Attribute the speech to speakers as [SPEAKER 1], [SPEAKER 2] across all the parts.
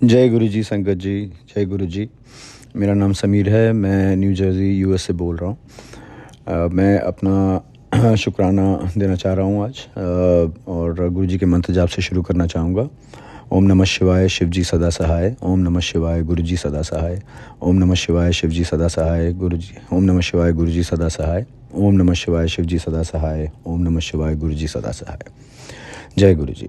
[SPEAKER 1] जय गुरु जी संगत जी। जय गुरु जी। मेरा नाम समीर है। मैं न्यू जर्सी यूएस से बोल रहा हूँ। मैं अपना शुक्राना देना चाह रहा हूँ आज, और गुरु जी के मंत्र जाप से शुरू करना चाहूँगा। ओम नमः शिवाय शिव जी सदा सहाय। ओम नमः शिवाय गुरु जी सदा सहाय। ओम नमः शिवाय शिव जी सदा सहाय गुरु जी। ओम नमः शिवाय गुरु जी सदा सहाय। ओम नमः शिवाय शिव जी सदा सहाय। ओम नमः शिवाय गुरु जी सदा सहाय। जय गुरु जी।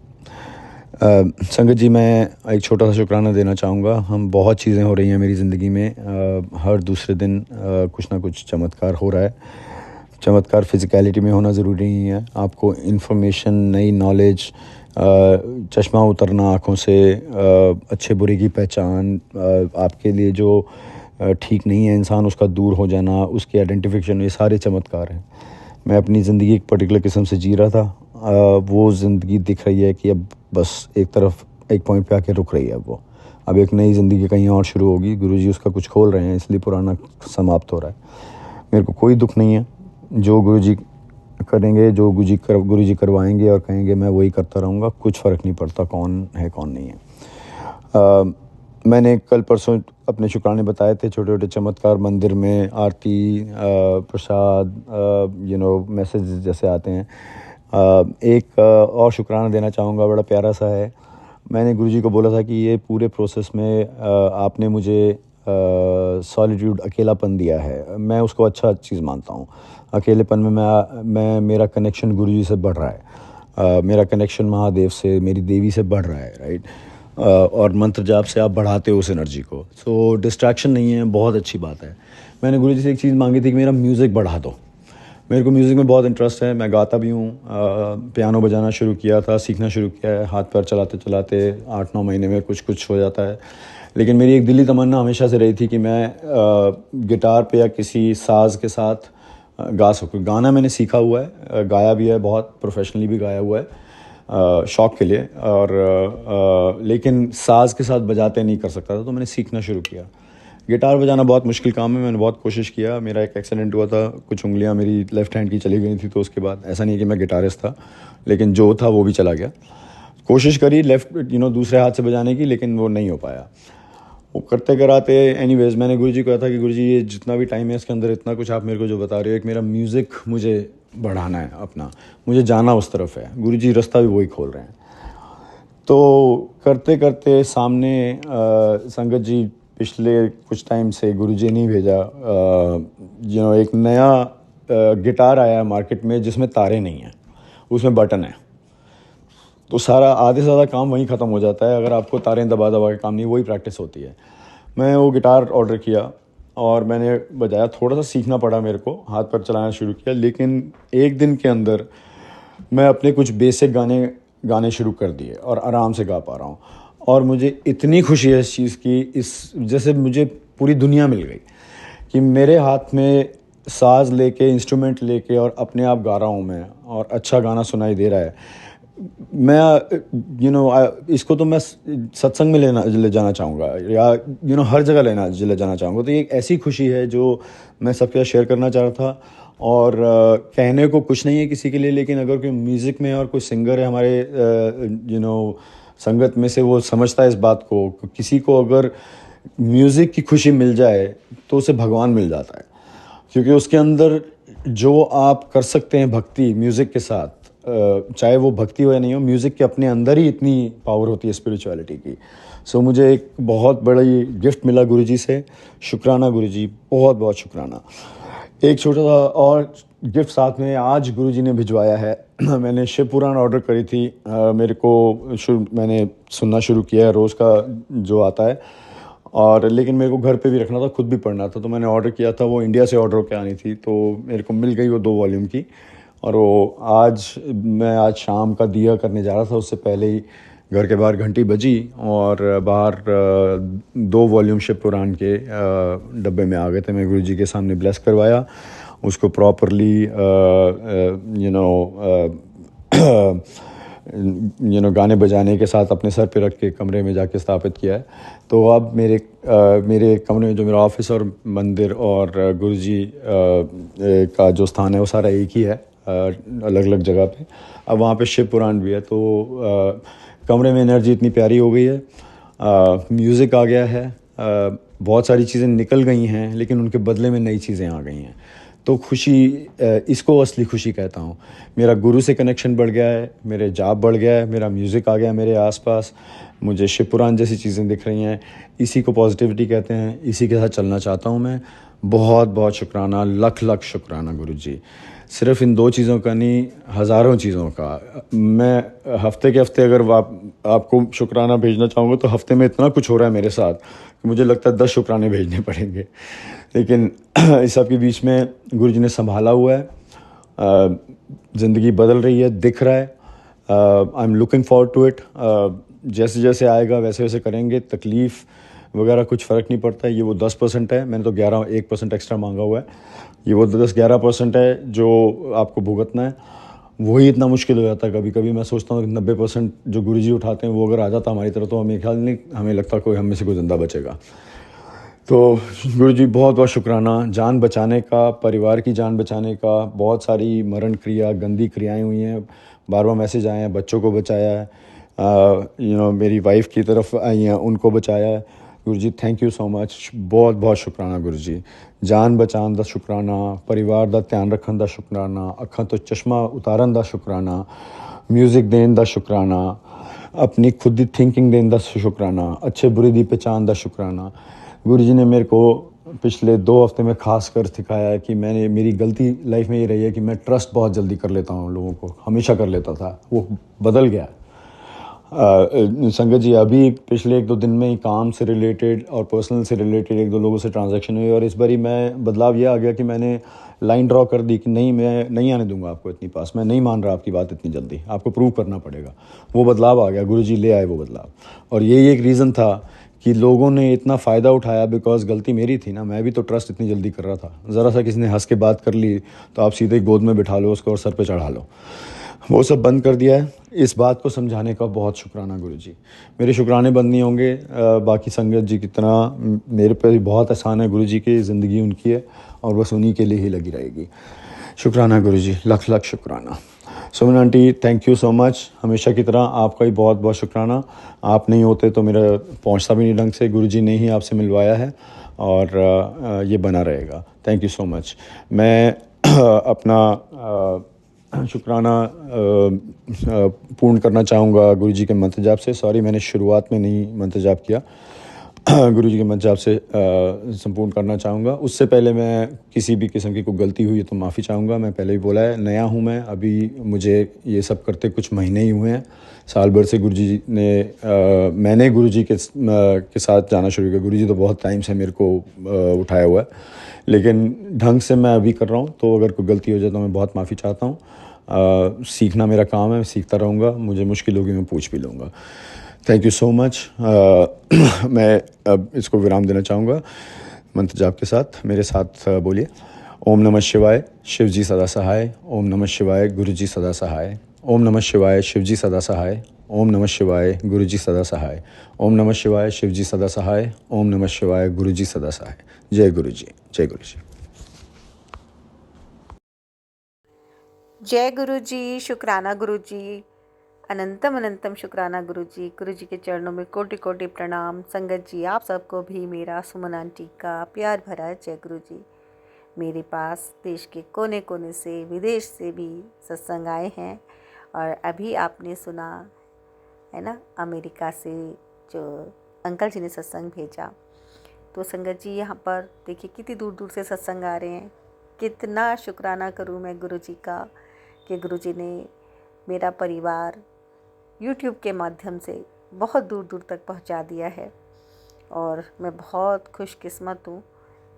[SPEAKER 1] संगत जी, मैं एक छोटा सा शुक्राना देना चाहूँगा। हम बहुत चीज़ें हो रही हैं मेरी ज़िंदगी में। हर दूसरे दिन कुछ ना कुछ चमत्कार हो रहा है। चमत्कार फिज़िकैलिटी में होना ज़रूरी नहीं है। आपको इन्फॉर्मेशन, नई नॉलेज, चश्मा उतरना आँखों से, अच्छे बुरे की पहचान, आपके लिए जो ठीक नहीं है इंसान उसका दूर हो जाना, उसकी आइडेंटिफिकेशन, ये सारे चमत्कार हैं। मैं अपनी ज़िंदगी एक पर्टिकुलर किस्म से जी रहा था। वो ज़िंदगी दिख रही है कि अब बस एक तरफ, एक पॉइंट पे आके रुक रही है। वो अब एक नई ज़िंदगी कहीं और शुरू होगी। गुरुजी उसका कुछ खोल रहे हैं, इसलिए पुराना समाप्त हो रहा है। मेरे को कोई दुख नहीं है। जो गुरुजी करेंगे, जो गुरुजी करवाएंगे और कहेंगे, मैं वही करता रहूँगा। कुछ फ़र्क नहीं पड़ता कौन है कौन नहीं है। मैंने कल परसों अपने शुक्राने बताए थे, छोटे छोटे चमत्कार मंदिर में, आरती, प्रसाद, मैसेज जैसे आते हैं। एक और शुक्राना देना चाहूँगा, बड़ा प्यारा सा है। मैंने गुरुजी को बोला था कि ये पूरे प्रोसेस में आपने मुझे सॉलिट्यूड, अकेलापन दिया है। मैं उसको अच्छा चीज़ मानता हूँ। अकेलेपन में मैं मेरा कनेक्शन गुरुजी से बढ़ रहा है। मेरा कनेक्शन महादेव से, मेरी देवी से बढ़ रहा है, राइट। और मंत्र जाप से आप बढ़ाते हो उस एनर्जी को। सो डिस्ट्रैक्शन नहीं है, बहुत अच्छी बात है। मैंने गुरुजी से एक चीज़ मांगी थी कि मेरा म्यूज़िक बढ़ा दो। मेरे को म्यूज़िक में बहुत इंटरेस्ट है। मैं गाता भी हूँ। पियानो बजाना शुरू किया था, सीखना शुरू किया है। हाथ पैर चलाते चलाते 8-9 महीने में कुछ कुछ हो जाता है। लेकिन मेरी एक दिली तमन्ना हमेशा से रही थी कि मैं गिटार पे या किसी साज़ के साथ गा सकूँ। गाना मैंने सीखा हुआ है, गाया भी है, बहुत प्रोफेशनली भी गाया हुआ है, शौक़ के लिए। और लेकिन साज़ के साथ बजाते नहीं कर सकता था, तो मैंने सीखना शुरू किया। गिटार बजाना बहुत मुश्किल काम है। मैंने बहुत कोशिश किया। मेरा एक एक्सीडेंट हुआ था, कुछ उंगलियां मेरी लेफ़्ट हैंड की चली गई थी, तो उसके बाद ऐसा नहीं है कि मैं गिटारिस्ट था, लेकिन जो था वो भी चला गया। कोशिश करी दूसरे हाथ से बजाने की, लेकिन वो नहीं हो पाया। वो करते कराते एनीवेज मैंने गुरुजी को कहा था कि गुरुजी, ये जितना भी टाइम है इसके अंदर इतना कुछ आप मेरे को जो बता रहे हो, एक मेरा म्यूज़िक मुझे बढ़ाना है अपना, मुझे जाना उस तरफ है। गुरुजी रास्ता भी वही खोल रहे हैं। तो करते करते सामने संगत जी, पिछले कुछ टाइम से गुरुजी ने भेजा, एक नया गिटार आया है मार्केट में जिसमें तारे नहीं हैं, उसमें बटन है। तो सारा आधे से ज़्यादा काम वहीं ख़त्म हो जाता है। अगर आपको तारें दबा दबा के काम नहीं, वही प्रैक्टिस होती है। मैं वो गिटार ऑर्डर किया और मैंने बजाया। थोड़ा सा सीखना पड़ा मेरे को, हाथ पैर चलाना शुरू किया, लेकिन एक दिन के अंदर मैं अपने कुछ बेसिक गाने शुरू कर दिए और आराम से गा पा रहा हूँ। और मुझे इतनी खुशी है इस चीज़ की, इस जैसे मुझे पूरी दुनिया मिल गई कि मेरे हाथ में साज़ लेके, इंस्ट्रूमेंट लेके और अपने आप गा रहा हूँ मैं, और अच्छा गाना सुनाई दे रहा है। मैं इसको तो मैं सत्संग में ले जाना चाहूँगा, या हर जगह ले जाना चाहूँगा। तो ये एक ऐसी खुशी है जो मैं सबके साथ शेयर करना चाह रहा था। और कहने को कुछ नहीं है किसी के लिए, लेकिन अगर कोई म्यूज़िक में और कोई सिंगर है हमारे संगत में से, वो समझता है इस बात को, किसी को अगर म्यूज़िक की खुशी मिल जाए तो उसे भगवान मिल जाता है। क्योंकि उसके अंदर जो आप कर सकते हैं भक्ति म्यूज़िक के साथ, चाहे वो भक्ति हो या नहीं हो, म्यूज़िक के अपने अंदर ही इतनी पावर होती है स्पिरिचुअलिटी की। सो मुझे एक बहुत बड़ी गिफ्ट मिला गुरुजी से। शुक्राना गुरुजी, बहुत बहुत शुक्राना। एक छोटा सा और गिफ्ट साथ में आज गुरुजी ने भिजवाया है। मैंने शिव पुराण ऑर्डर करी थी। मेरे को मैंने सुनना शुरू किया है, रोज़ का जो आता है, और लेकिन मेरे को घर पे भी रखना था, खुद भी पढ़ना था। तो मैंने ऑर्डर किया था, वो इंडिया से ऑर्डर होकर आनी थी, तो मेरे को मिल गई वो 2 वॉल्यूम की। और वो मैं आज शाम का दिया करने जा रहा था, उससे पहले ही घर के बाहर घंटी बजी और बाहर 2 वॉल्यूम शिव पुराण के डब्बे में आ गए थे। मैं गुरुजी के सामने ब्लेस करवाया, उसको प्रॉपरली गाने बजाने के साथ अपने सर पे रख के कमरे में जाके स्थापित किया है। तो अब मेरे कमरे में जो मेरा ऑफिस और मंदिर और गुरुजी का जो स्थान है, वो सारा एक ही है, अलग अलग जगह पे। अब वहाँ पे शिव पुराण भी है। तो कमरे में एनर्जी इतनी प्यारी हो गई है। म्यूज़िक आ गया है, बहुत सारी चीज़ें निकल गई हैं लेकिन उनके बदले में नई चीज़ें आ गई हैं। तो खुशी, इसको असली खुशी कहता हूँ। मेरा गुरु से कनेक्शन बढ़ गया है, मेरे जाप बढ़ गया है, मेरा म्यूज़िक आ गया है मेरे आसपास, मुझे शिव पुराण जैसी चीज़ें दिख रही हैं। इसी को पॉजिटिविटी कहते हैं, इसी के साथ चलना चाहता हूँ मैं। बहुत बहुत शुक्राना, लख लख शुक्राना गुरुजी। सिर्फ़ इन 2 चीज़ों का नहीं, हज़ारों चीज़ों का। मैं हफ़्ते के हफ़्ते अगर आपको शुक्राना भेजना चाहूँगा तो हफ़्ते में इतना कुछ हो रहा है मेरे साथ कि मुझे लगता है 10 शुक्राने भेजने पड़ेंगे। लेकिन इस सब के बीच में गुरुजी ने सँभाला हुआ है। ज़िंदगी बदल रही है, दिख रहा है। I am looking forward to it. जैसे जैसे आएगा वैसे वैसे करेंगे। तकलीफ़ वगैरह कुछ फ़र्क नहीं पड़ता है। ये वो 10% है, मैंने तो 1% एक्स्ट्रा मांगा हुआ है। ये वो 10-11% है जो आपको भुगतना है। वही इतना मुश्किल हो जाता है कभी कभी। मैं सोचता हूँ कि 90% जो गुरुजी उठाते हैं वो अगर आ जाता हमारी तरफ तो हमें ख्याल नहीं, हमें लगता कोई हम में से कोई ज़िंदा बचेगा। तो गुरुजी बहुत बहुत शुक्राना। जान बचाने का, परिवार की जान बचाने का, बहुत सारी मरण क्रिया, गंदी क्रियाएं हुई हैं। बार बार मैसेज आए हैं, बच्चों को बचाया है, मेरी वाइफ की तरफ आई हैं, उनको बचाया है। गुरुजी थैंक यू सो मच, बहुत बहुत शुक्राना गुरुजी। जान बचाने का शुक्राना, परिवार का ध्यान रखने का शुक्राना, अखां तो चश्मा उतारन का शुक्राना, म्यूजिक देने का शुक्राना, अपनी खुद की थिंकिंग देने का शुक्राना, अच्छे बुरे की पहचान का शुक्राना। गुरुजी ने मेरे को पिछले 2 हफ्ते में खास कर सिखाया है कि मेरी गलती लाइफ में ये रही है कि मैं ट्रस्ट बहुत जल्दी कर लेता हूँ लोगों को, हमेशा कर लेता था, वो बदल गया। संगत जी, अभी पिछले 1-2 दिन में ही काम से रिलेटेड और पर्सनल से रिलेटेड 1-2 लोगों से ट्रांजैक्शन हुई और इस बारी मैं बदलाव ये आ गया कि मैंने लाइन ड्रॉ कर दी कि नहीं, मैं नहीं आने दूंगा आपको इतनी पास, मैं नहीं मान रहा आपकी बात इतनी जल्दी, आपको प्रूव करना पड़ेगा। वो बदलाव आ गया, गुरुजी ले आए वो बदलाव। और यही एक रीज़न था कि लोगों ने इतना फ़ायदा उठाया, बिकॉज गलती मेरी थी ना, मैं भी तो ट्रस्ट इतनी जल्दी कर रहा था। ज़रा सा किसी ने हंस के बात कर ली तो आप सीधे गोद में बिठा लो उसको और सर पे चढ़ा लो। वो सब बंद कर दिया है। इस बात को समझाने का बहुत शुक्राना गुरुजी। मेरे शुक्राने बंद नहीं होंगे। बाकी संगत जी की तरह मेरे पे भी बहुत एहसान है गुरुजी की, ज़िंदगी उनकी है और बस उन्हीं के लिए ही लगी रहेगी। शुक्राना गुरुजी, लख लख शुक्राना। Suman aunty thank you so much, हमेशा की तरह आपका ही बहुत बहुत शुक्राना। आप नहीं होते तो मेरा पहुंचता भी नहीं ढंग से, गुरुजी ने ही आपसे मिलवाया है और ये बना रहेगा। Thank you so much. मैं अपना शुक्राना पूर्ण करना चाहूँगा गुरुजी के मंत्र जाप से। सॉरी, मैंने शुरुआत में नहीं मंत्र जाप किया। गुरुजी के मंत्र जाप से संपूर्ण करना चाहूँगा। उससे पहले मैं किसी भी किस्म की कोई गलती हुई है तो माफ़ी चाहूँगा। मैं पहले भी बोला है, नया हूँ मैं, अभी मुझे ये सब करते कुछ महीने ही हुए हैं। साल भर से गुरुजी ने मैंने गुरुजी के साथ जाना शुरू किया। गुरुजी तो बहुत टाइम से मेरे को उठाया हुआ है, लेकिन ढंग से मैं अभी कर रहा हूँ। तो अगर कोई गलती हो जाए तो मैं बहुत माफ़ी चाहता हूँ। सीखना मेरा काम है, मैं सीखता रहूँगा, मुझे मुश्किल होगी मैं पूछ भी लूँगा। Thank you so much. मैं अब इसको विराम देना चाहूँगा मंत्र जाप के साथ। मेरे साथ बोलिए, ओम नमः शिवाय, शिव जी सदा सहाय। ओम नमः शिवाय, गुरु जी सदा सहाय। ओम नमः शिवाय, शिव जी सदा सहाय। ओम नमः शिवाय, गुरु जी सदा सहाय। ओम नमः शिवाय, शिव जी सदा सहाय। ओम नमः शिवाय, गुरु जी सदा सहाय। जय गुरु जी, जय गुरु जी।
[SPEAKER 2] जय गुरु जी, शुक्राना गुरु जी, अनंतम अनंतम शुक्राना गुरु जी के चरणों में कोटि कोटि प्रणाम। संगत जी, आप सबको भी मेरा, सुमन आंटी का प्यार भरा जय गुरु जी। मेरे पास देश के कोने कोने से, विदेश से भी सत्संग आए हैं और अभी आपने सुना है ना, अमेरिका से जो अंकल जी ने सत्संग भेजा। तो संगत जी, यहाँ पर देखिए कितनी दूर दूर से सत्संग आ रहे हैं। कितना शुक्राना करूँ मैं गुरु जी का कि गुरु जी ने मेरा परिवार YouTube के माध्यम से बहुत दूर दूर तक पहुंचा दिया है। और मैं बहुत खुशकिस्मत हूँ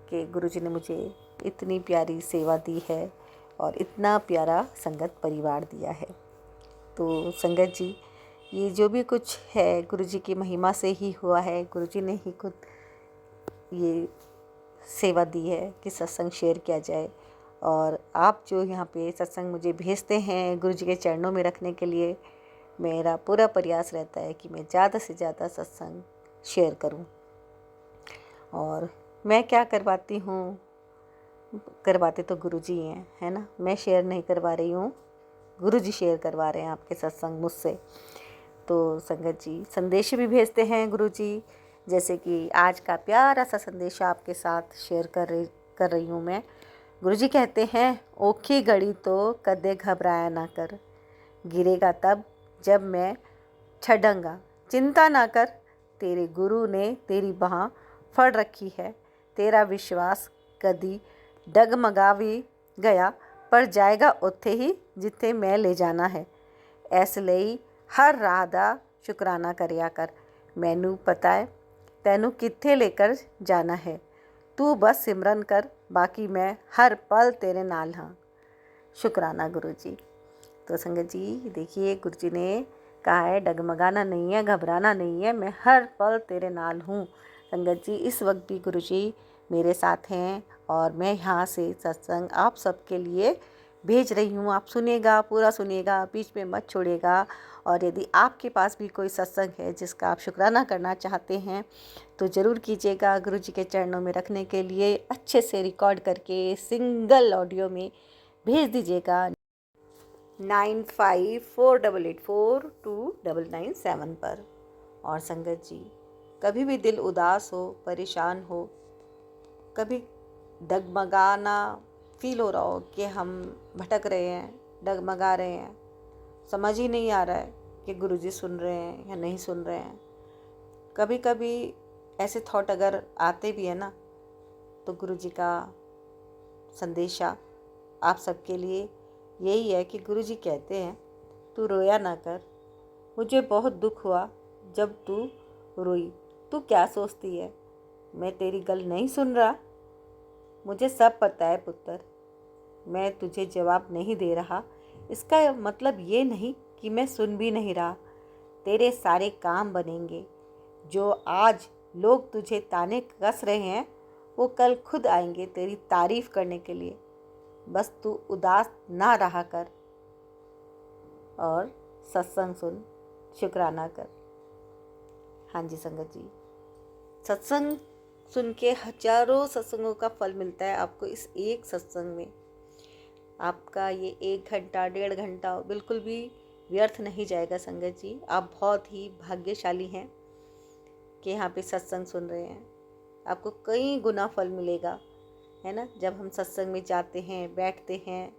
[SPEAKER 2] कि गुरु जी ने मुझे इतनी प्यारी सेवा दी है और इतना प्यारा संगत परिवार दिया है। तो संगत जी, ये जो भी कुछ है गुरु जी की महिमा से ही हुआ है। गुरु जी ने ही खुद ये सेवा दी है कि सत्संग शेयर किया जाए। और आप जो यहाँ पे सत्संग मुझे भेजते हैं गुरु जी के चरणों में रखने के लिए, मेरा पूरा प्रयास रहता है कि मैं ज़्यादा से ज़्यादा सत्संग शेयर करूं। और मैं क्या करवाती हूँ, करवाते तो गुरु जी हैं, है ना। मैं शेयर नहीं करवा रही हूँ, गुरु जी शेयर करवा रहे हैं आपके सत्संग मुझसे। तो संगत जी संदेश भी भेजते हैं गुरु जी, जैसे कि आज का प्यारा सा संदेश आपके साथ शेयर कर रही हूँ मैं। गुरु जी कहते हैं, ओखी घड़ी तो कदे घबराया ना कर, गिरेगा तब जब मैं छड़ूंगा, चिंता ना कर, तेरे गुरु ने तेरी बाह फड़ रखी है, तेरा विश्वास कदी डगमगावी गया पर जाएगा उत्थे ही जिथे मैं ले जाना है। इस ਲਈ हर राह दा शुकराना करिया कर, मैनू पता है तैनू कित्थे लेकर जाना है, तू बस सिमरन कर, बाकी मैं हर पल तेरे नाल हाँ। शुकराना गुरु जी। तो संगत जी देखिए, गुरु जी ने कहा है डगमगाना नहीं है, घबराना नहीं है, मैं हर पल तेरे नाल हूँ। संगत जी इस वक्त भी गुरु जी मेरे साथ हैं और मैं यहाँ से सत्संग आप सबके लिए भेज रही हूँ। आप सुनिएगा, पूरा सुनिएगा, बीच में मत छोड़िएगा। और यदि आपके पास भी कोई सत्संग है जिसका आप शुक्राना करना चाहते हैं तो ज़रूर कीजिएगा। गुरु जी के चरणों में रखने के लिए अच्छे से रिकॉर्ड करके सिंगल ऑडियो में भेज दीजिएगा 9548842997 पर। और संगत जी कभी भी दिल उदास हो, परेशान हो, कभी डगमगाना फील हो रहा हो कि हम भटक रहे हैं, डगमगा रहे हैं, समझ ही नहीं आ रहा है कि गुरुजी सुन रहे हैं या नहीं सुन रहे हैं, कभी कभी ऐसे थॉट अगर आते भी है ना, तो गुरुजी का संदेशा आप सबके लिए यही है कि गुरुजी कहते हैं, तू रोया ना कर, मुझे बहुत दुख हुआ जब तू रोई, तू क्या सोचती है मैं तेरी गल नहीं सुन रहा, मुझे सब पता है पुत्र, मैं तुझे जवाब नहीं दे रहा, इसका मतलब ये नहीं कि मैं सुन भी नहीं रहा। तेरे सारे काम बनेंगे, जो आज लोग तुझे ताने कस रहे हैं वो कल खुद आएंगे तेरी तारीफ करने के लिए, बस तू उदास ना रहा कर और सत्संग सुन, शुक्राना कर। हाँ जी संगत जी, सत्संग सुन के हजारों सत्संगों का फल मिलता है आपको। इस एक सत्संग में आपका ये 1 घंटा 1.5 घंटा बिल्कुल भी व्यर्थ नहीं जाएगा। संगत जी आप बहुत ही भाग्यशाली हैं कि यहाँ पे सत्संग सुन रहे हैं, आपको कई गुना फल मिलेगा, है ना। जब हम सत्संग में जाते हैं, बैठते हैं,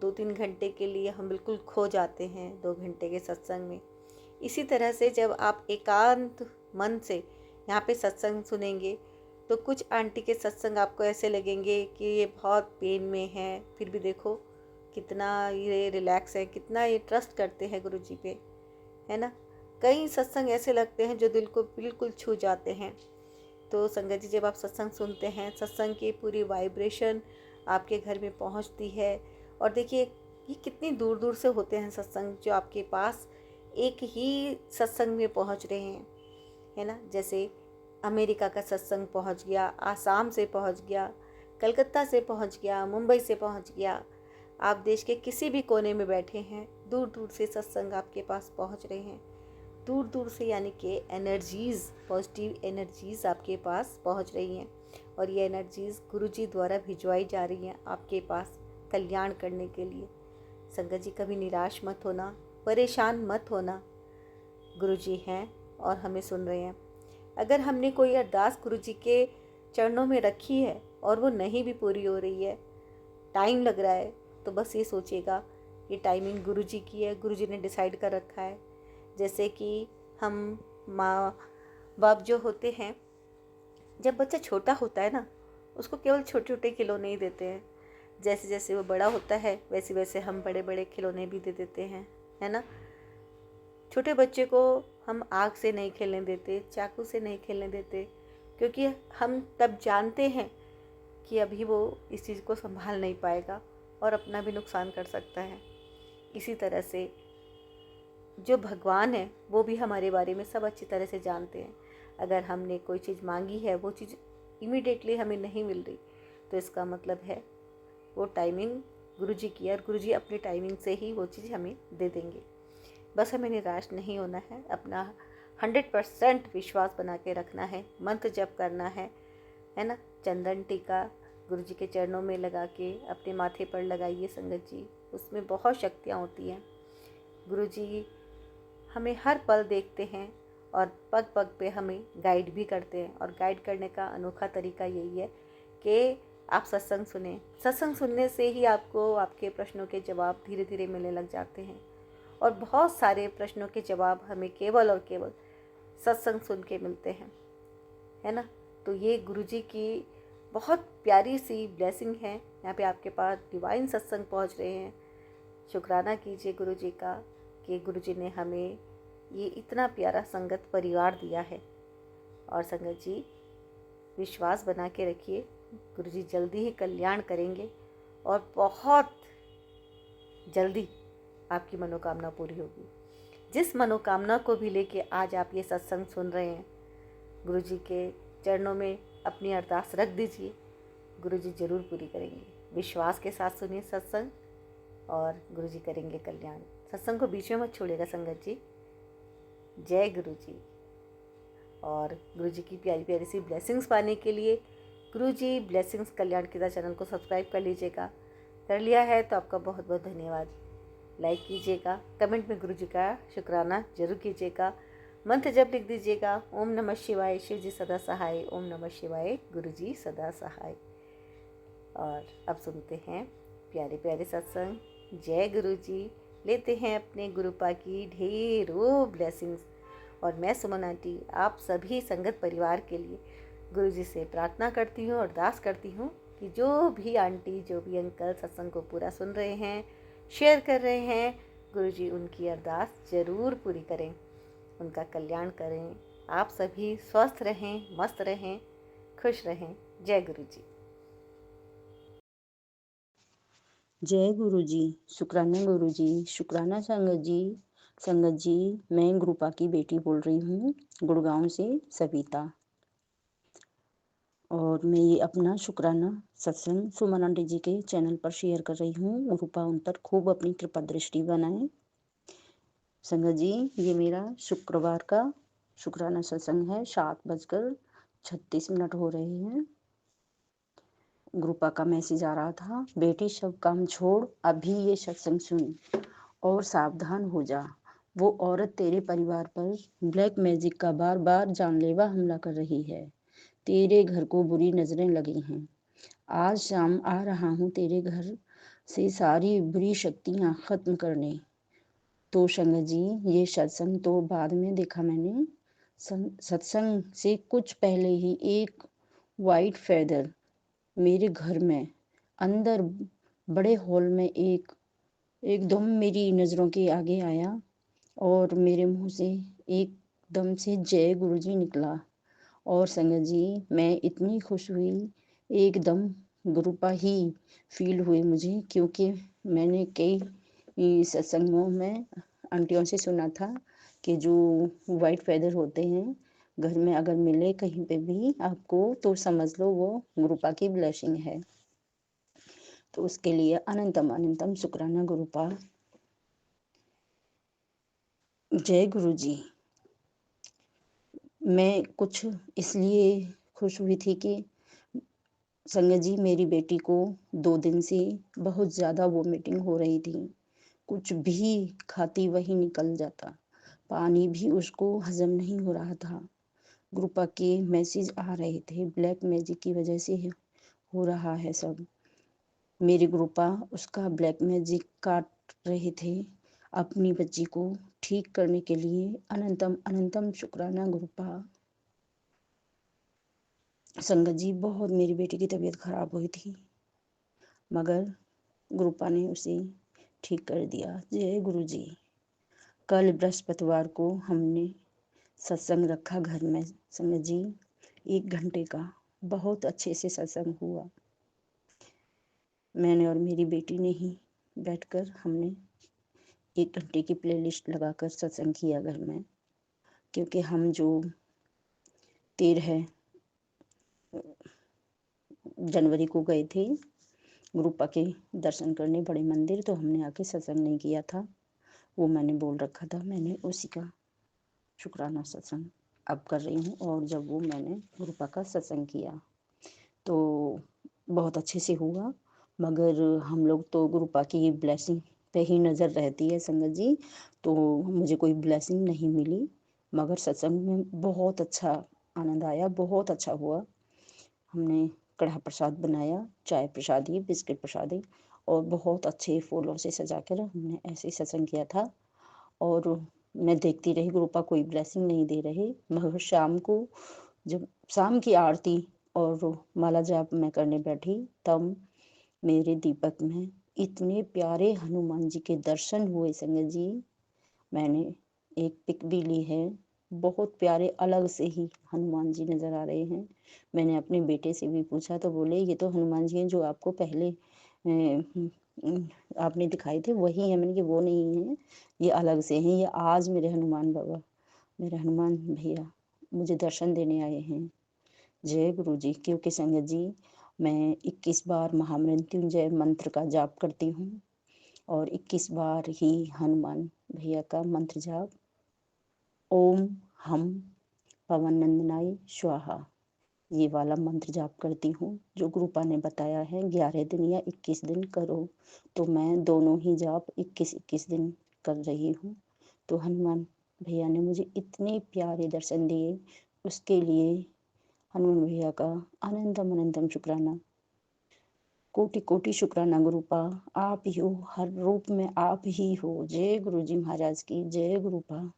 [SPEAKER 2] 2-3 घंटे के लिए हम बिल्कुल खो जाते हैं 2 घंटे के सत्संग में। इसी तरह से जब आप एकांत मन से यहाँ पे सत्संग सुनेंगे तो कुछ आंटी के सत्संग आपको ऐसे लगेंगे कि ये बहुत पेन में है, फिर भी देखो कितना ये रिलैक्स है, कितना ये ट्रस्ट करते हैं गुरु जी पे, है ना। कई सत्संग ऐसे लगते हैं जो दिल को बिल्कुल छू जाते हैं। तो संगत जी जब आप सत्संग सुनते हैं, सत्संग की पूरी वाइब्रेशन आपके घर में पहुंचती है। और देखिए ये कितनी दूर दूर से होते हैं सत्संग जो आपके पास एक ही सत्संग में पहुंच रहे हैं, है ना। जैसे अमेरिका का सत्संग पहुंच गया, आसाम से पहुंच गया, कलकत्ता से पहुंच गया, मुंबई से पहुंच गया, आप देश के किसी भी कोने में बैठे हैं, दूर दूर से सत्संग आपके पास पहुंच रहे हैं। दूर दूर से यानी कि एनर्जीज़, पॉजिटिव एनर्जीज़ आपके पास पहुंच रही हैं और ये एनर्जीज़ गुरुजी द्वारा भिजवाई जा रही हैं आपके पास कल्याण करने के लिए। संगत जी कभी निराश मत होना, परेशान मत होना, गुरुजी हैं और हमें सुन रहे हैं। अगर हमने कोई अरदास गुरुजी के चरणों में रखी है और वो नहीं भी पूरी हो रही है, टाइम लग रहा है, तो बस ये सोचिएगा ये टाइमिंग गुरुजी की है, गुरुजी ने डिसाइड कर रखा है। जैसे कि हम माँ बाप जो होते हैं, जब बच्चा छोटा होता है ना, उसको केवल छोटे छोटे खिलौने ही देते हैं, जैसे जैसे वो बड़ा होता है वैसे वैसे हम बड़े बड़े खिलौने भी दे देते हैं, है ना। छोटे बच्चे को हम आग से नहीं खेलने देते, चाकू से नहीं खेलने देते, क्योंकि हम तब जानते हैं कि अभी वो इस चीज़ को संभाल नहीं पाएगा और अपना भी नुकसान कर सकता है। इसी तरह से जो भगवान है वो भी हमारे बारे में सब अच्छी तरह से जानते हैं। अगर हमने कोई चीज़ मांगी है, वो चीज़ इमीडिएटली हमें नहीं मिल रही, तो इसका मतलब है वो टाइमिंग गुरुजी की है और गुरुजी अपनी टाइमिंग से ही वो चीज़ हमें दे देंगे। बस हमें निराश नहीं होना है, अपना 100% विश्वास बना के रखना है, मंत्र जप करना है ना। चंदन टीका गुरुजी के चरणों में लगा के अपने माथे पर लगाइए संगत जी, उसमें बहुत शक्तियाँ होती हैं। गुरुजी हमें हर पल देखते हैं और पग पग पे हमें गाइड भी करते हैं। और गाइड करने का अनोखा तरीका यही है कि आप सत्संग सुने। सत्संग सुनने से ही आपको आपके प्रश्नों के जवाब धीरे धीरे मिलने लग जाते हैं। और बहुत सारे प्रश्नों के जवाब हमें केवल और केवल सत्संग सुन के मिलते हैं, है ना। तो ये गुरुजी की बहुत प्यारी सी ब्लेसिंग है। यहाँ पे आपके पास डिवाइन सत्संग पहुँच रहे हैं। शुक्राना कीजिए गुरुजी का कि गुरुजी ने हमें ये इतना प्यारा संगत परिवार दिया है। और संगत जी, विश्वास बना के रखिए, गुरुजी जल्दी ही कल्याण करेंगे और बहुत जल्दी आपकी मनोकामना पूरी होगी। जिस मनोकामना को भी लेके आज आप ये सत्संग सुन रहे हैं, गुरुजी के चरणों में अपनी अरदास रख दीजिए, गुरुजी जरूर पूरी करेंगे। विश्वास के साथ सुनिए सत्संग और गुरुजी करेंगे कल्याण। सत्संग को बीच में मत छोड़िएगा संगत जी। जय गुरुजी। और गुरुजी की प्यारी प्यारी सी ब्लेसिंग्स पाने के लिए गुरुजी ब्लेसिंग्स कल्याण के चैनल को सब्सक्राइब कर लीजिएगा। कर लिया है तो आपका बहुत बहुत धन्यवाद। लाइक कीजिएगा, कमेंट में गुरुजी का शुक्राना जरूर कीजिएगा, मंत्र जप लिख दीजिएगा, ओम नमः शिवाय, शिव जी सदा सहाय, ओम नमः शिवाय, गुरुजी सदा सहाय। और अब सुनते हैं प्यारे प्यारे सत्संग। जय गुरुजी। लेते हैं अपने गुरुपा की ढेरों ब्लेसिंग्स। और मैं सुमन आंटी आप सभी संगत परिवार के लिए गुरुजी से प्रार्थना करती हूँ और अरदास करती हूँ कि जो भी आंटी, जो भी अंकल सत्संग को पूरा सुन रहे हैं, शेयर कर रहे हैं, गुरुजी उनकी अरदास ज़रूर पूरी करें, उनका कल्याण करें। आप सभी स्वस्थ रहें, मस्त रहें, खुश रहें। जय गुरुजी।
[SPEAKER 3] जय गुरुजी। शुक्राना गुरुजी, शुक्राना संगत जी। संगत जी, मैं गुरुपा की बेटी बोल रही हूँ, गुड़गांव से सविता। और मैं ये अपना शुक्राना सत्संग सुमन आंटी जी के चैनल पर शेयर कर रही हूँ। गुरुपा उन पर खूब अपनी कृपा दृष्टि बनाए। संगत जी, ये मेरा शुक्रवार का शुक्राना सत्संग है। 7:36 हो रहे हैं। गुरुपा का मैसेज आ रहा था, बेटी सब काम छोड़ अभी ये सत्संग सुन और सावधान हो जा। वो औरत तेरे परिवार पर ब्लैक मैजिक का बार बार जानलेवा हमला कर रही है। तेरे घर को बुरी नजरें लगी हैं। आज शाम आ रहा हूँ तेरे घर से सारी बुरी शक्तियाँ खत्म करने। तो संगत जी, ये सत्संग तो बाद में देखा मैंने। सत्संग से कुछ पहले ही एक वाइट फेदर मेरे घर में अंदर बड़े हॉल में एकदम मेरी नज़रों के आगे आया और मेरे मुंह से एकदम से जय गुरुजी निकला। और संगत जी, मैं इतनी खुश हुई, एकदम गुरुपा ही फील हुई मुझे, क्योंकि मैंने कई सत्संगों में आंटियों से सुना था कि जो वाइट फेदर होते हैं घर में अगर मिले कहीं पे भी आपको, तो समझ लो वो गुरुपा की ब्लेसिंग है। तो उसके लिए अनंतम अनंतम शुक्राना गुरुपा। जय गुरुजी। मैं कुछ इसलिए खुश हुई थी कि संगत जी, मेरी बेटी को 2 दिन से बहुत ज़्यादा वोमिटिंग हो रही थी। कुछ भी खाती वही निकल जाता, पानी भी उसको हजम नहीं हो रहा था। गुरुपा के मैसेज आ रहे थे, ब्लैक मैजिक की वजह से हो रहा है सब। मेरे गुरुपा उसका ब्लैक मैजिक काट रहे थे अपनी बच्ची को ठीक करने के लिए। अनंतम अनंतम शुक्राना गुरुपा। संगत जी, बहुत मेरी बेटी की तबीयत खराब हुई थी, मगर गुरुपा ने उसे ठीक कर दिया। जय गुरुजी। कल बृहस्पतिवार को हमने सत्संग रखा घर में संगत जी, 1 घंटे का बहुत अच्छे से सत्संग हुआ। मैंने और मेरी बेटी ने ही बैठकर हमने 1 घंटे की प्लेलिस्ट लगाकर सत्संग किया घर में, क्योंकि हम जो 13 जनवरी को गए थे गुरुपा के दर्शन करने बड़े मंदिर, तो हमने आके सत्संग नहीं किया था। वो मैंने बोल रखा था, मैंने उसी का शुक्राना सत्संग अब कर रही हूँ। और जब वो मैंने गुरुपा का सत्संग किया तो बहुत अच्छे से हुआ। मगर हम लोग तो गुरुपा की ब्लेसिंग पे ही नज़र रहती है संगत जी, तो मुझे कोई ब्लेसिंग नहीं मिली। मगर सत्संग में बहुत अच्छा आनंद आया, बहुत अच्छा हुआ। हमने कढ़ा प्रसाद बनाया, चाय प्रसादी, बिस्किट प्रसादी, और बहुत अच्छे फूलों से सजा कर हमने ऐसे सत्संग किया था। और मैं देखती रही, गुरुपा कोई ब्लेसिंग नहीं दे रहे। मगर शाम को जब शाम की आरती और माला जाप मैं करने बैठी, तब मेरे दीपक में इतने प्यारे हनुमान जी के दर्शन हुए संगत जी। मैंने एक पिक भी ली है, बहुत प्यारे अलग से ही हनुमान जी नज़र आ रहे हैं। मैंने अपने बेटे से भी पूछा तो बोले ये तो हनुमान जी हैं जो आपको पहले आपने दिखाए थे, वही हैं। मैंने कि वो नहीं हैं, ये अलग से हैं, ये आज मेरे हनुमान बाबा, मेरे हनुमान भैया मुझे दर्शन देने आए हैं। जय गुरु जी। क्योंकि संगत जी, मैं 21 बार महामृत्युंजय मंत्र का जाप करती हूँ और 21 बार ही हनुमान भैया का मंत्र जाप, ओम हम पवन नंदनाय स्वाहा, ये वाला मंत्र जाप करती हूँ, जो गुरुपा ने बताया है 11 दिन या 21 दिन करो। तो मैं दोनों ही जाप 21-21 दिन कर रही हूँ। तो हनुमान भैया ने मुझे इतने प्यारे दर्शन दिए, उसके लिए हनुमान भैया का अनंतम अनंतम शुक्राना, कोटि कोटि शुक्राना। गुरुपा आप ही हो, हर रूप में आप ही हो। जय गुरु जी महाराज की जय। गुरुपा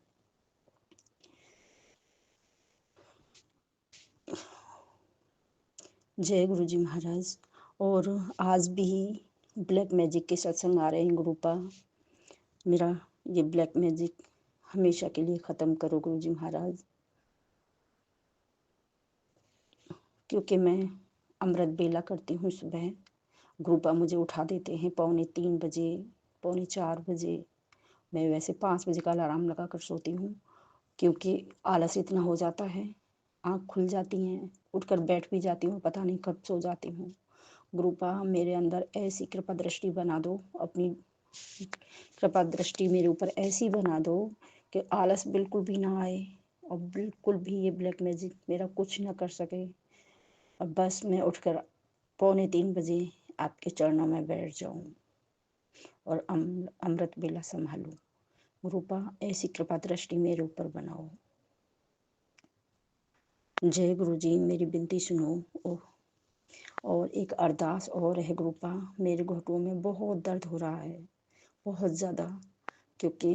[SPEAKER 3] जय गुरु जी महाराज। और आज भी ब्लैक मैजिक के सत्संग आ रहे हैं गुरुपा। मेरा ये ब्लैक मैजिक हमेशा के लिए ख़त्म करो गुरु जी महाराज। क्योंकि मैं अमृत बेला करती हूँ सुबह, गुरुपा मुझे उठा देते हैं 2:45 बजे, 3:45 बजे। मैं वैसे 5 बजे का अलार्म लगा कर सोती हूँ, क्योंकि आलस इतना हो जाता है, आँख खुल जाती हैं, उठकर बैठ भी जाती हूँ, पता नहीं कब सो जाती हूँ। गुरुपा मेरे अंदर ऐसी कृपा दृष्टि बना दो, अपनी कृपा दृष्टि मेरे ऊपर ऐसी बना दो कि आलस बिल्कुल भी ना आए और बिल्कुल भी ये ब्लैक मैजिक मेरा कुछ ना कर सके। और बस मैं उठकर 2:45 बजे आपके चरणों में बैठ जाऊं और अमृत बेला संभालूं। गुरुपा ऐसी कृपा दृष्टि मेरे ऊपर बनाओ। जय गुरु जी, मेरी विनती सुनो। और एक अरदास और है गुरुपा, मेरे घुटनों में बहुत दर्द हो रहा है, बहुत ज़्यादा। क्योंकि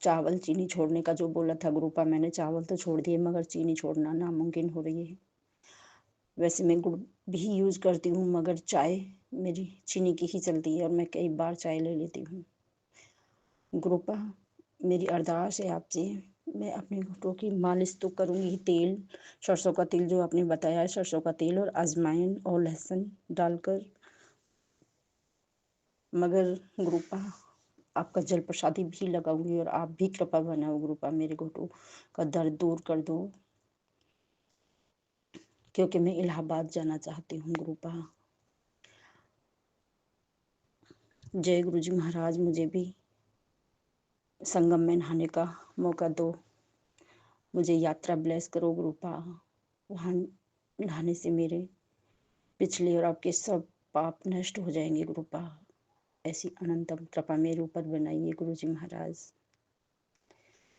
[SPEAKER 3] चावल चीनी छोड़ने का जो बोला था गुरुपा, मैंने चावल तो छोड़ दिए, मगर चीनी छोड़ना नामुमकिन हो रही है। वैसे मैं गुड़ भी यूज़ करती हूँ, मगर चाय मेरी चीनी की ही चलती है और मैं कई बार चाय ले लेती हूँ। गुरुपा मेरी अरदास है आपसे, मैं अपने घुटनों की मालिश तो करूँगी, तेल, सरसों का तेल जो आपने बताया है, सरसों का तेल और अजवाइन और लहसुन डालकर, मगर गुरुपा आपका जल प्रसादी भी लगाऊंगी और आप भी कृपा बनाओ गुरुपा, मेरे घुटनों का दर्द दूर कर दो। क्योंकि मैं इलाहाबाद जाना चाहती हूँ गुरुपा। जय गुरु जी महाराज, मुझे भी संगम में नहाने का मौका दो, मुझे यात्रा ब्लेस करो गुरुपा। वहाँ नहाने से मेरे पिछले और आपके सब पाप नष्ट हो जाएंगे गुरुपा। ऐसी अनंतम कृपा मेरे ऊपर बनाइए गुरु जी महाराज।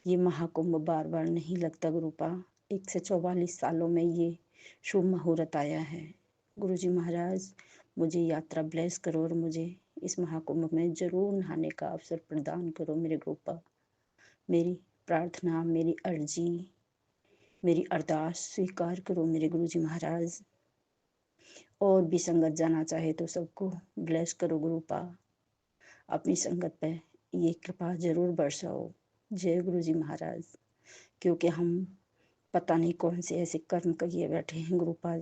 [SPEAKER 3] ये महाकुंभ बार बार नहीं लगता गुरुपा, 144 सालों में ये शुभ मुहूर्त आया है। गुरु जी महाराज मुझे यात्रा ब्लेस करो और मुझे इस महाकुंभ में जरूर नहाने का अवसर प्रदान करो मेरे गुरुपा। मेरी प्रार्थना, मेरी अर्जी, मेरी अरदास स्वीकार करो मेरे गुरु जी महाराज। और भी संगत जाना चाहे तो सबको ब्लेस करो गुरुपा, अपनी संगत पे ये कृपा जरूर बरसाओ। जय गुरु जी महाराज। क्योंकि हम पता नहीं कौन से ऐसे कर्म किए बैठे हैं गुरुपा,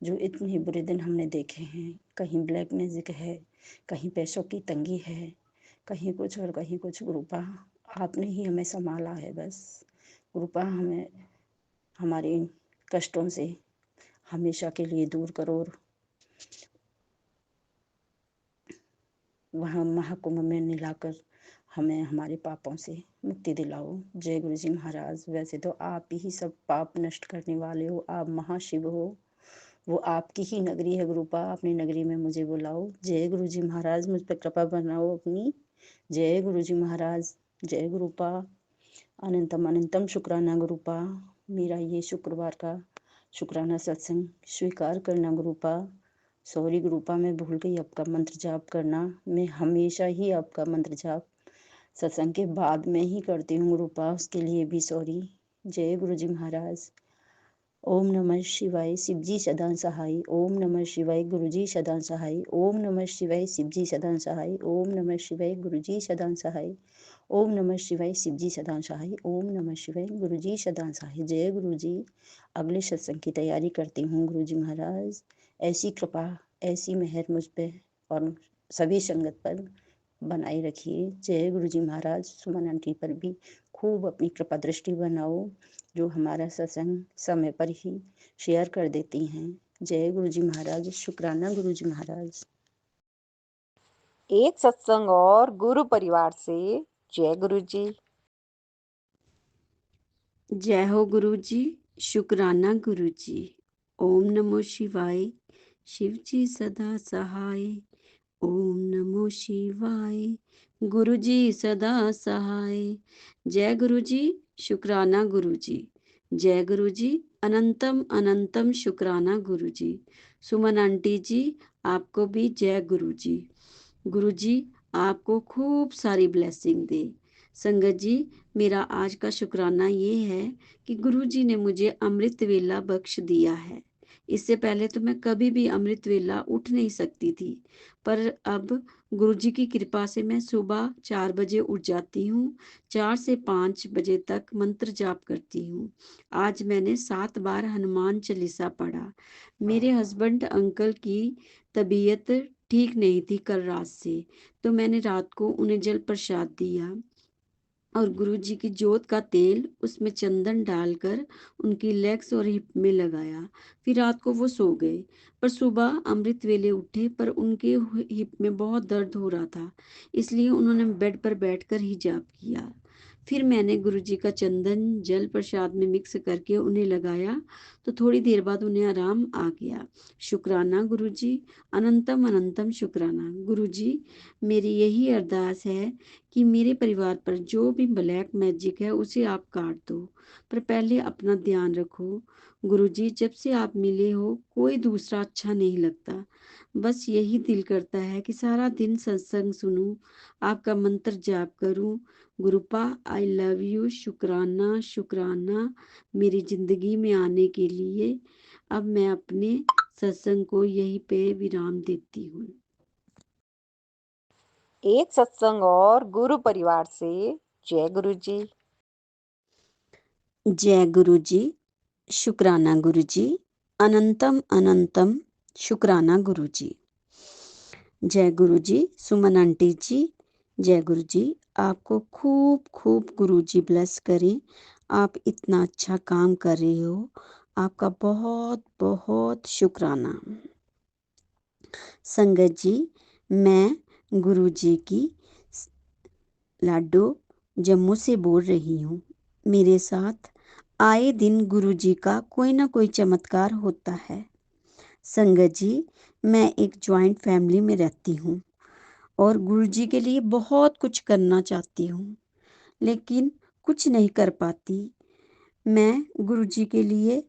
[SPEAKER 3] जो इतने बुरे दिन हमने देखे हैं। कहीं ब्लैक मैजिक है, कहीं पैसों की तंगी है, कहीं कुछ और कहीं कुछ। गुरुपा आपने ही हमें संभाला है बस। गुरुपा हमें हमारे इन कष्टों से हमेशा के लिए दूर करो और वहाँ महाकुंभ में मिलाकर हमें हमारे पापों से मुक्ति दिलाओ। जय गुरु जी महाराज। वैसे तो आप ही सब पाप नष्ट करने वाले हो, आप महाशिव हो, वो आपकी ही नगरी है गुरुपा, अपनी नगरी में मुझे बुलाओ। जय गुरु जी महाराज, मुझ पर कृपा बनाओ अपनी। जय गुरु जी महाराज, जय गुरुपा। अनंतम अनंतम शुक्राना गुरुपा। मेरा ये शुक्रवार का शुक्राना सत्संग स्वीकार करना गुरुपा। सॉरी गुरुपा, मैं भूल गई आपका मंत्र जाप करना। मैं हमेशा ही आपका मंत्र जाप सत्संग के बाद में ही करती हूँ गुरुपा, उसके लिए भी सॉरी। जय गुरु जी महाराज। ओम नमः शिवाय, शिवजी सदा सहाय। ओम नमः शिवाय, गुरुजी सदा सहाय। ओम नमः शिवाय, शिवजी सदा सहाय। ओम नमः शिवाय, गुरुजी सदा सहाय। ओम नमः शिवाय, शिवजी सदा सहाय। ओम नमः शिवाय, गुरुजी सदा सहाय। जय गुरु जी। अगले सत्संग की तैयारी करती हूँ गुरु जी महाराज। ऐसी कृपा, ऐसी मेहर मुझ पे और सभी संगत पर बनाए रखिए। जय गुरु जी महाराज। सुमन आंटी पर भी खूब अपनी कृपा दृष्टि बनाओ, जो हमारा सत्संग समय पर ही शेयर कर देती हैं। जय गुरु जी महाराज। शुक्राना गुरु जी महाराज।
[SPEAKER 2] एक सत्संग और गुरु परिवार से। जय गुरु जी।
[SPEAKER 4] जय हो गुरु जी। शुक्राना गुरु जी। ओम नमो शिवाय, शिव जी सदा सहाय। ओम नमो शिवाय, गुरु जी सदा सहाय। जय गुरु जी। शुक्राना गुरु जी। जय गुरु जी। अनंतम अनंतम शुक्राना गुरु जी। सुमन आंटी जी, आपको भी जय गुरु जी। गुरु जी आपको खूब सारी ब्लेसिंग दे। संगत जी, मेरा आज का शुक्राना ये है कि गुरु जी ने मुझे अमृत वेला बख्श दिया है। इससे पहले तो मैं कभी भी अमृत वेला उठ नहीं सकती थी, पर अब गुरु जी की कृपा से मैं सुबह 4 बजे उठ जाती हूँ। 4 से 5 बजे तक मंत्र जाप करती हूँ। आज मैंने 7 बार हनुमान चालीसा पढ़ा। मेरे हस्बैंड अंकल की तबीयत ठीक नहीं थी कल रात से, तो मैंने रात को उन्हें जल प्रसाद दिया और गुरु जी की जोत का तेल उसमें चंदन डालकर उनकी लेग्स और हिप में लगाया। फिर रात को वो सो गए, पर सुबह अमृत वेले उठे, पर उनके हिप में बहुत दर्द हो रहा था, इसलिए उन्होंने बेड पर बैठकर ही जाप किया। फिर मैंने गुरु जी का चंदन जल प्रसाद में मिक्स करके उन्हें लगाया, तो थोड़ी देर बाद उन्हें आराम आ गया। शुक्राना गुरु जी। अनंतम अनंतम शुक्राना गुरु जी। मेरी यही अरदास है कि मेरे परिवार पर जो भी ब्लैक मैजिक है उसे आप काट दो, पर पहले अपना ध्यान रखो। गुरुजी, जब से आप मिले हो कोई दूसरा अच्छा नहीं लगता। बस यही दिल करता है कि सारा दिन सत्संग सुनूं, आपका मंत्र जाप करूं। गुरुपा, आई लव यू। शुक्राना शुक्राना मेरी जिंदगी में आने के लिए। अब मैं अपने सत्संग को यहीं पे विराम देती हूँ।
[SPEAKER 2] एक सत्संग और गुरु परिवार से। जय गुरु जी।
[SPEAKER 4] जय गुरु जी। शुक्राना गुरु जी। अनंतम अनंतम शुक्राना गुरु जी। जय गुरु जी। सुमन आंटी जी, जय गुरु जी। आपको खूब खूब गुरु जी ब्लेस करें। आप इतना अच्छा काम कर रहे हो, आपका बहुत बहुत शुक्राना। संगत जी, मैं गुरु जी की लाडो जम्मू से बोल रही हूँ। मेरे साथ आए दिन गुरु जी का कोई ना कोई चमत्कार होता है। संगत जी, मैं एक जॉइंट फैमिली में रहती हूँ और गुरु जी के लिए बहुत कुछ करना चाहती हूँ, लेकिन कुछ नहीं कर पाती। मैं गुरु जी के लिए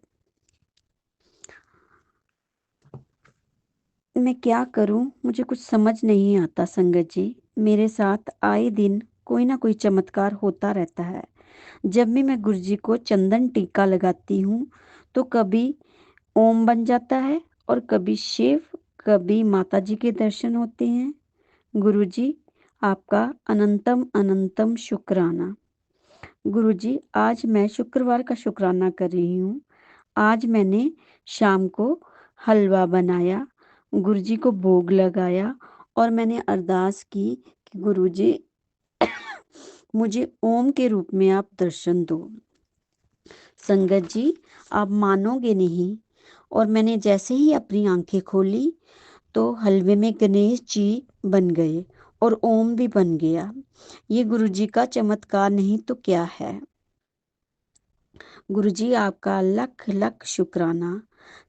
[SPEAKER 4] मैं क्या करूं, मुझे कुछ समझ नहीं आता। संगत जी, मेरे साथ आए दिन कोई ना कोई चमत्कार होता रहता है। जब भी मैं गुरु जी को चंदन टीका लगाती हूँ तो कभी ओम बन जाता है और कभी शिव, कभी माता जी के दर्शन होते हैं। गुरु जी, आपका अनंतम अनंतम शुक्राना। गुरु जी, आज मैं शुक्रवार का शुक्राना कर रही हूँ। आज मैंने शाम को हलवा बनाया, गुरु जी को भोग लगाया और मैंने अरदास की कि गुरु जी मुझे ओम के रूप में आप दर्शन दो। संगत जी, आप मानोगे नहीं, और मैंने जैसे ही अपनी आंखें खोली तो हलवे में गणेश जी बन गए और ओम भी बन गया। ये गुरु जी का चमत्कार नहीं तो क्या है। गुरु जी, आपका लख लख शुक्राना।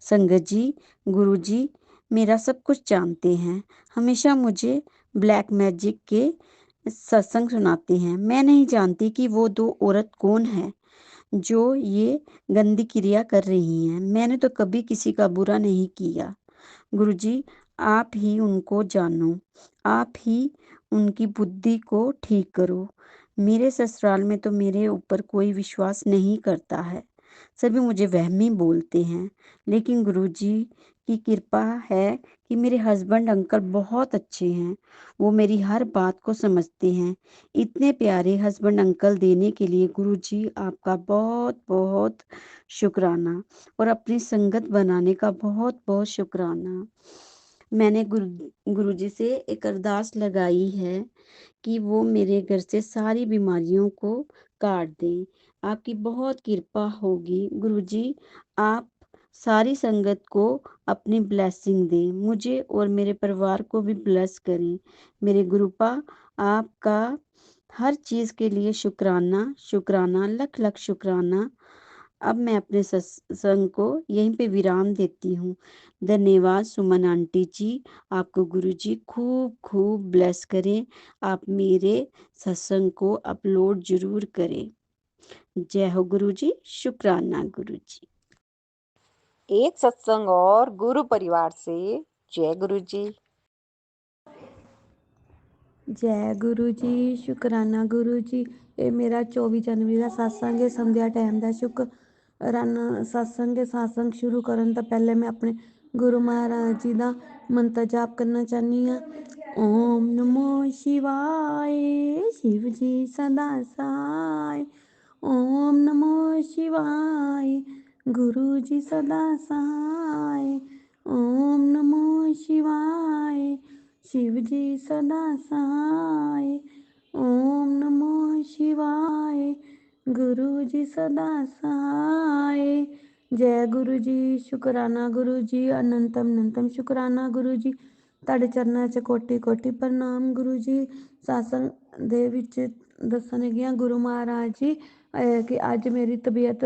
[SPEAKER 4] संगत जी, गुरु जी मेरा सब कुछ जानते हैं। हमेशा मुझे ब्लैक मैजिक के सत्संग सुनाते हैं। मैं नहीं जानती कि वो दो औरत कौन है जो ये गंदी क्रिया कर रही हैं। मैंने तो कभी किसी का बुरा नहीं किया। गुरुजी, आप ही उनको जानो, आप ही उनकी बुद्धि को ठीक करो। मेरे ससुराल में तो मेरे ऊपर कोई विश्वास नहीं करता है, सभी मुझे वहमी बोलते हैं। लेकिन गुरुजी की कृपा है कि मेरे हस्बैंड अंकल बहुत अच्छे हैं, वो मेरी हर बात को समझते हैं। इतने प्यारे हस्बैंड अंकल देने के लिए गुरुजी आपका बहुत बहुत शुक्राना, और अपनी संगत बनाने का बहुत बहुत शुक्राना। मैंने गुरुजी से एक अरदास लगाई है कि वो मेरे घर से सारी बीमारियों को काट दें। आपकी बहुत कृपा होगी गुरुजी। आप सारी संगत को अपनी ब्लेसिंग दें, मुझे और मेरे परिवार को भी ब्लेस करें। मेरे गुरुपा, आपका हर चीज़ के लिए शुक्राना, शुक्राना, लख लख शुक्राना। अब मैं अपने सत्संग को यहीं पे विराम देती हूँ। धन्यवाद सुमन आंटी जी। आपको गुरुजी खूब खूब ब्लेस करें। आप मेरे सत्संग को अपलोड जरूर करें। जय हो गुरुजी, शुक्राना गुरुजी।
[SPEAKER 2] एक सत्संग और गुरु परिवार से जय गुरु जी।
[SPEAKER 5] जय गुरु जी, शुकराना गुरु जी। ਇਹ ਮੇਰਾ 24 ਜਨਵਰੀ ਦਾ ਸਤਸੰਗ ਹੈ, ਸੰਧਿਆ ਟਾਈਮ ਦਾ। ਸ਼ੁਕਰਾਨਾ ਸਤਸੰਗ ਸ਼ੁਰੂ ਕਰਨ ਤੋਂ ਪਹਿਲੇ ਮੈਂ ਆਪਣੇ ਗੁਰੂ ਮਹਾਰਾਜ ਜੀ ਦਾ ਮੰਤਰ ਜਾਪ ਕਰਨਾ ਚਾਹੁੰਦੀ ਹਾਂ। ਓਮ ਨਮੋ ਸ਼ਿਵਾਏ, शिव जी सदा सहाय। ओम नमो शिवाय, गुरु जी सदा सहाय। ओम नमो शिवाय, शिव जी सदा सहाय। ओम नमो शिवाय, गुरु जी सदा सहाय। जय गुरु जी, शुकराना गुरु जी, अनंतम अनंतम शुकराना गुरु जी। ਤੁਹਾਡੇ ਚਰਨਾਂ 'ਚ ਕੋਟੀ ਕੋਟੀ ਪ੍ਰਣਾਮ ਗੁਰੂ ਜੀ। ਸਤਸੰਗ ਦੇ ਵਿੱਚ ਦੱਸਣ ਲੱਗੀਆਂ ਗੁਰੂ ਮਹਾਰਾਜ ਜੀ ਕਿ ਅੱਜ ਮੇਰੀ ਤਬੀਅਤ